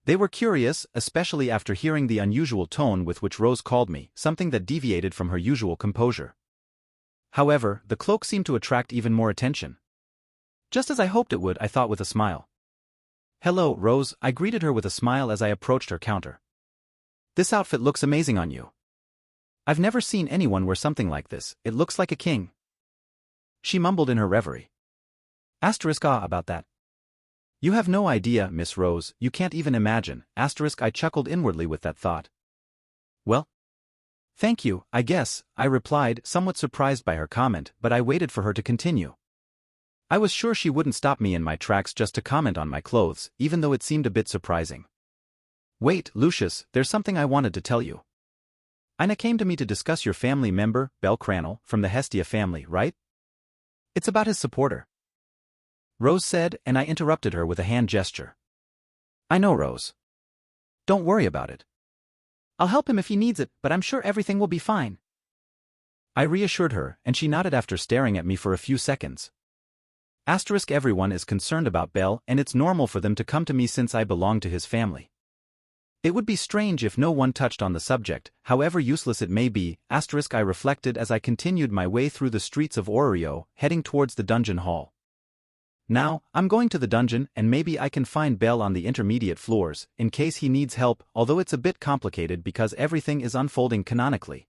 They were curious, especially after hearing the unusual tone with which Rose called me, something that deviated from her usual composure. However, the cloak seemed to attract even more attention. Just as I hoped it would, I thought with a smile. Hello, Rose, I greeted her with a smile as I approached her counter. This outfit looks amazing on you. I've never seen anyone wear something like this, it looks like a king. She mumbled in her reverie. About that. You have no idea, Miss Rose, you can't even imagine, I chuckled inwardly with that thought. Well? Thank you, I guess, I replied, somewhat surprised by her comment, but I waited for her to continue. I was sure she wouldn't stop me in my tracks just to comment on my clothes, even though it seemed a bit surprising. Wait, Lucius, there's something I wanted to tell you. Ina came to me to discuss your family member, Bel Cranel, from the Hestia family, right? It's about his supporter. Rose said, and I interrupted her with a hand gesture. I know, Rose. Don't worry about it. I'll help him if he needs it, but I'm sure everything will be fine. I reassured her, and she nodded after staring at me for a few seconds. Everyone is concerned about Bel, and it's normal for them to come to me since I belong to his family. It would be strange if no one touched on the subject, however useless it may be, I reflected as I continued my way through the streets of Orario, heading towards the dungeon hall. Now, I'm going to the dungeon and maybe I can find Bel on the intermediate floors, in case he needs help, although it's a bit complicated because everything is unfolding canonically.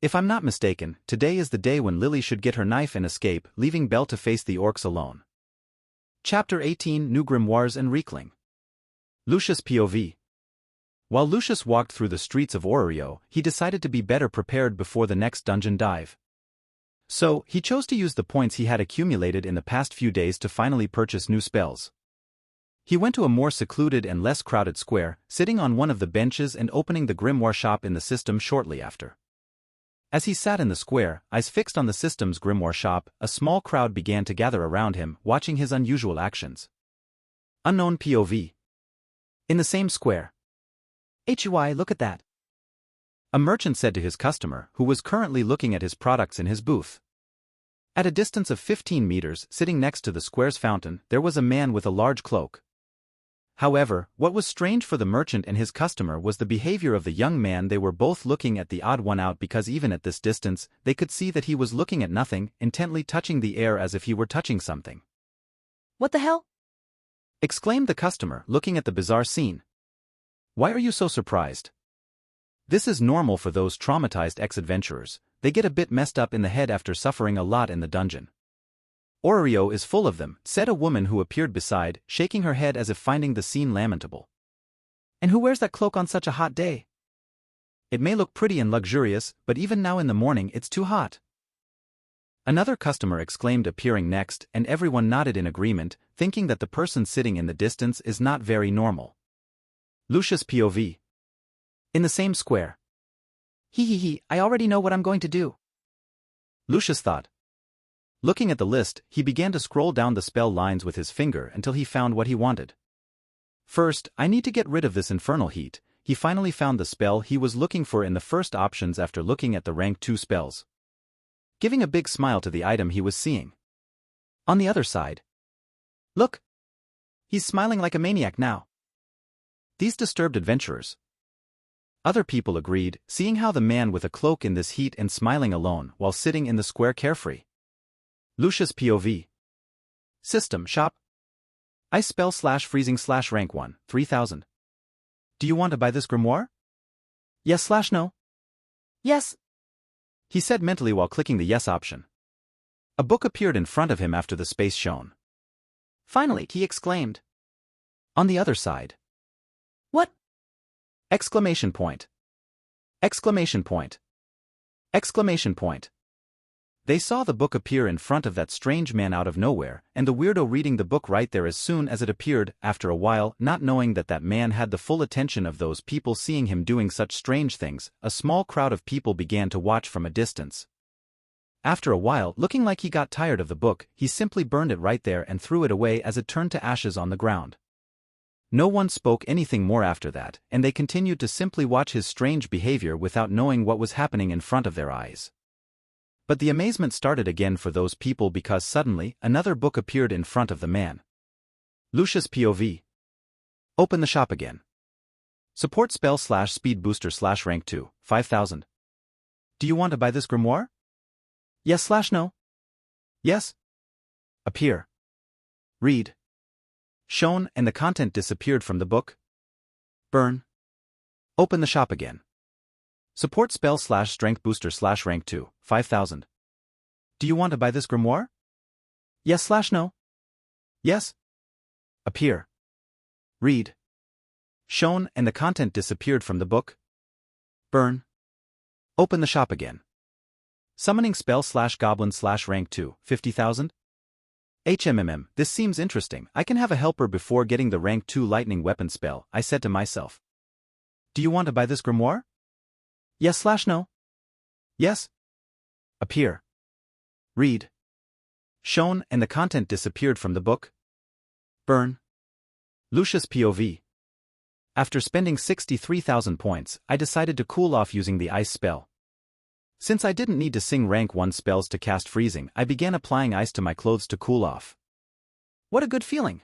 If I'm not mistaken, today is the day when Lily should get her knife and escape, leaving Bel to face the orcs alone. Chapter 18 New Grimoires and Reekling. Lucius POV. While Lucius walked through the streets of Orario, he decided to be better prepared before the next dungeon dive. So, he chose to use the points he had accumulated in the past few days to finally purchase new spells. He went to a more secluded and less crowded square, sitting on one of the benches and opening the grimoire shop in the system shortly after. As he sat in the square, eyes fixed on the system's grimoire shop, a small crowd began to gather around him, watching his unusual actions. Unknown POV. In the same square. HUI, look at that. A merchant said to his customer, who was currently looking at his products in his booth. At a distance of 15 meters, sitting next to the square's fountain, there was a man with a large cloak. However, what was strange for the merchant and his customer was the behavior of the young man. They were both looking at the odd one out because even at this distance, they could see that he was looking at nothing, intently touching the air as if he were touching something. What the hell? Exclaimed the customer, looking at the bizarre scene. Why are you so surprised? This is normal for those traumatized ex-adventurers. They get a bit messed up in the head after suffering a lot in the dungeon. Orario is full of them, said a woman who appeared beside, shaking her head as if finding the scene lamentable. And who wears that cloak on such a hot day? It may look pretty and luxurious, but even now in the morning it's too hot. Another customer exclaimed, appearing next, and everyone nodded in agreement, thinking that the person sitting in the distance is not very normal. Lucius POV. In the same square. I already know what I'm going to do. Lucius thought. Looking at the list, he began to scroll down the spell lines with his finger until he found what he wanted. First, I need to get rid of this infernal heat. He finally found the spell he was looking for in the first options after looking at the rank 2 spells, giving a big smile to the item he was seeing. On the other side. Look! He's smiling like a maniac now. These disturbed adventurers. Other people agreed, seeing how the man with a cloak in this heat and smiling alone while sitting in the square carefree. Lucius POV. System Shop. Ice spell / freezing / rank 1, 3000. Do you want to buy this grimoire? Yes / no? Yes. He said mentally while clicking the yes option. A book appeared in front of him after the space shone. Finally, he exclaimed. On the other side. What? Exclamation point. Exclamation point. Exclamation point. They saw the book appear in front of that strange man out of nowhere, and the weirdo reading the book right there as soon as it appeared, after a while, not knowing that that man had the full attention of those people seeing him doing such strange things. A small crowd of people began to watch from a distance. After a while, looking like he got tired of the book, he simply burned it right there and threw it away as it turned to ashes on the ground. No one spoke anything more after that, and they continued to simply watch his strange behavior without knowing what was happening in front of their eyes. But the amazement started again for those people because suddenly, another book appeared in front of the man. Lucius POV. Open the shop again. Support spell / speed booster / rank 2, 5000. Do you want to buy this grimoire? Yes / no? Yes. Appear. Read. Shown, and the content disappeared from the book. Burn. Open the shop again. Support spell / strength booster / rank 2, 5000. Do you want to buy this grimoire? Yes / no? Yes. Appear. Read. Shown, and the content disappeared from the book. Burn. Open the shop again. Summoning spell / goblin / rank 2, 50,000. This seems interesting. I can have a helper before getting the rank 2 lightning weapon spell, I said to myself. Do you want to buy this grimoire? Yes / no? Yes. Appear. Read. Shown, and the content disappeared from the book. Burn. Lucius POV. After spending 63,000 points, I decided to cool off using the ice spell. Since I didn't need to sing rank 1 spells to cast freezing, I began applying ice to my clothes to cool off. What a good feeling!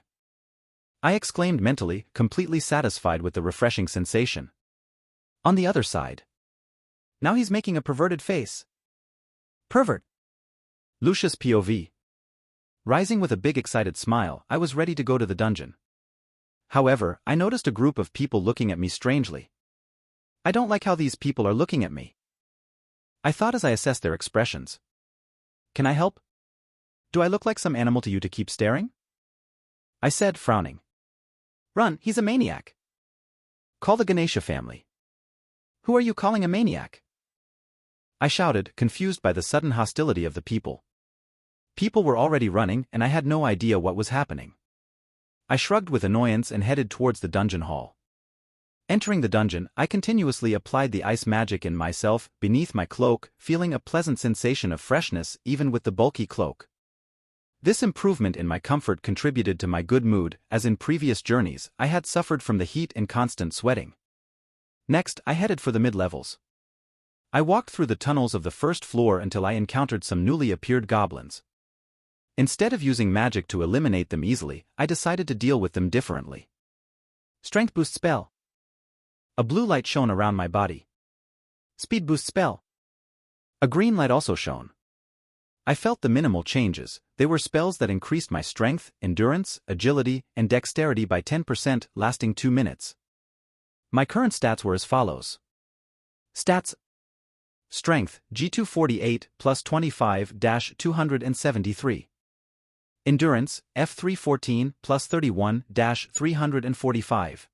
I exclaimed mentally, completely satisfied with the refreshing sensation. On the other side. Now he's making a perverted face. Pervert. Lucius POV. Rising with a big excited smile, I was ready to go to the dungeon. However, I noticed a group of people looking at me strangely. I don't like how these people are looking at me. I thought as I assessed their expressions. Can I help? Do I look like some animal to you to keep staring? I said, frowning. Run, he's a maniac. Call the Ganesha family. Who are you calling a maniac? I shouted, confused by the sudden hostility of the people. People were already running, and I had no idea what was happening. I shrugged with annoyance and headed towards the dungeon hall. Entering the dungeon, I continuously applied the ice magic in myself, beneath my cloak, feeling a pleasant sensation of freshness even with the bulky cloak. This improvement in my comfort contributed to my good mood, as in previous journeys, I had suffered from the heat and constant sweating. Next, I headed for the mid-levels. I walked through the tunnels of the first floor until I encountered some newly appeared goblins. Instead of using magic to eliminate them easily, I decided to deal with them differently. Strength boost spell. A blue light shone around my body. Speed boost spell. A green light also shone. I felt the minimal changes. They were spells that increased my strength, endurance, agility, and dexterity by 10%, lasting 2 minutes. My current stats were as follows. Stats. Strength, G248, plus 25-273. Endurance, F314, plus 31-345.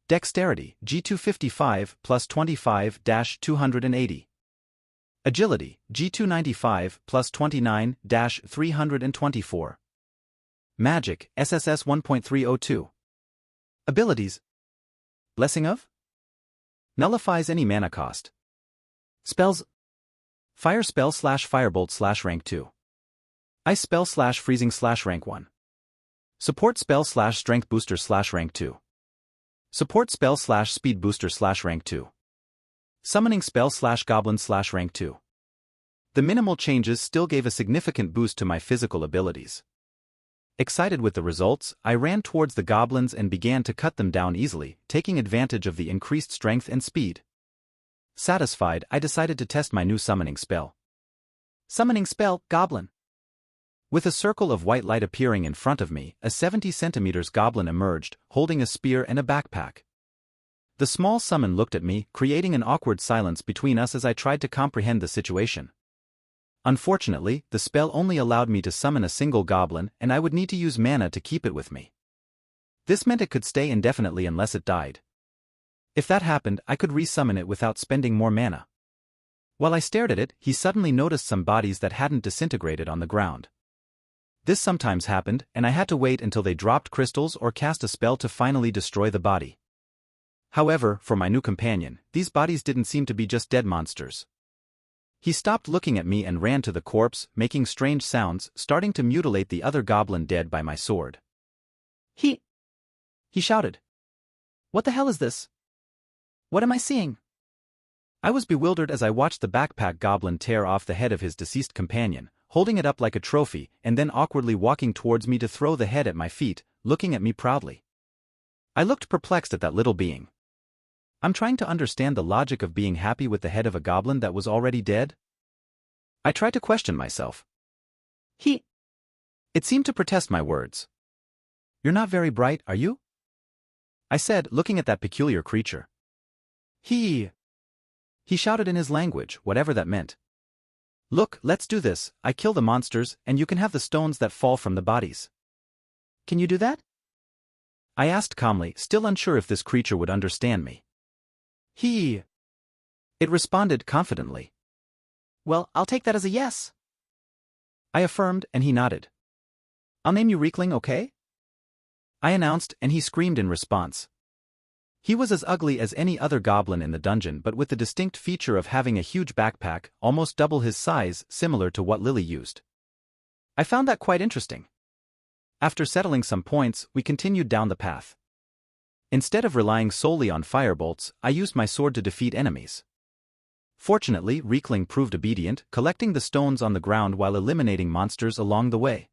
Dexterity, G255, plus 25-280. Agility, G295, plus 29-324. Magic, SSS 1.302. Abilities. Blessing of? Nullifies any mana cost. Spells. Fire spell / firebolt / rank 2. Ice spell / freezing / rank 1. Support spell / strength booster / rank 2. Support spell / speed booster / rank 2. Summoning spell / goblin / rank 2. The minimal changes still gave a significant boost to my physical abilities. Excited with the results, I ran towards the goblins and began to cut them down easily, taking advantage of the increased strength and speed. Satisfied, I decided to test my new summoning spell. Summoning spell, goblin. With a circle of white light appearing in front of me, a 70 centimeters goblin emerged, holding a spear and a backpack. The small summon looked at me, creating an awkward silence between us as I tried to comprehend the situation. Unfortunately, the spell only allowed me to summon a single goblin, and I would need to use mana to keep it with me. This meant it could stay indefinitely unless it died. If that happened, I could resummon it without spending more mana. While I stared at it, he suddenly noticed some bodies that hadn't disintegrated on the ground. This sometimes happened, and I had to wait until they dropped crystals or cast a spell to finally destroy the body. However, for my new companion, these bodies didn't seem to be just dead monsters. He stopped looking at me and ran to the corpse, making strange sounds, starting to mutilate the other goblin dead by my sword. He shouted. What the hell is this? What am I seeing? I was bewildered as I watched the backpack goblin tear off the head of his deceased companion, holding it up like a trophy, and then awkwardly walking towards me to throw the head at my feet, looking at me proudly. I looked perplexed at that little being. I'm trying to understand the logic of being happy with the head of a goblin that was already dead. I tried to question myself. It seemed to protest my words. You're not very bright, are you? I said, looking at that peculiar creature. He shouted in his language, whatever that meant. Look, let's do this. I kill the monsters, and you can have the stones that fall from the bodies. Can you do that? I asked calmly, still unsure if this creature would understand me. It responded confidently. Well, I'll take that as a yes. I affirmed, and he nodded. I'll name you Reekling, okay? I announced, and he screamed in response. He was as ugly as any other goblin in the dungeon, but with the distinct feature of having a huge backpack, almost double his size, similar to what Lily used. I found that quite interesting. After settling some points, we continued down the path. Instead of relying solely on firebolts, I used my sword to defeat enemies. Fortunately, Reekling proved obedient, collecting the stones on the ground while eliminating monsters along the way.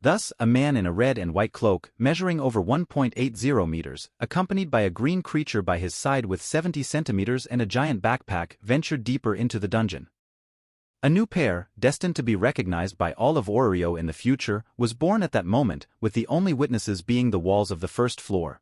Thus, a man in a red and white cloak, measuring over 1.80 meters, accompanied by a green creature by his side with 70 centimeters and a giant backpack, ventured deeper into the dungeon. A new pair, destined to be recognized by all of Orario in the future, was born at that moment, with the only witnesses being the walls of the first floor.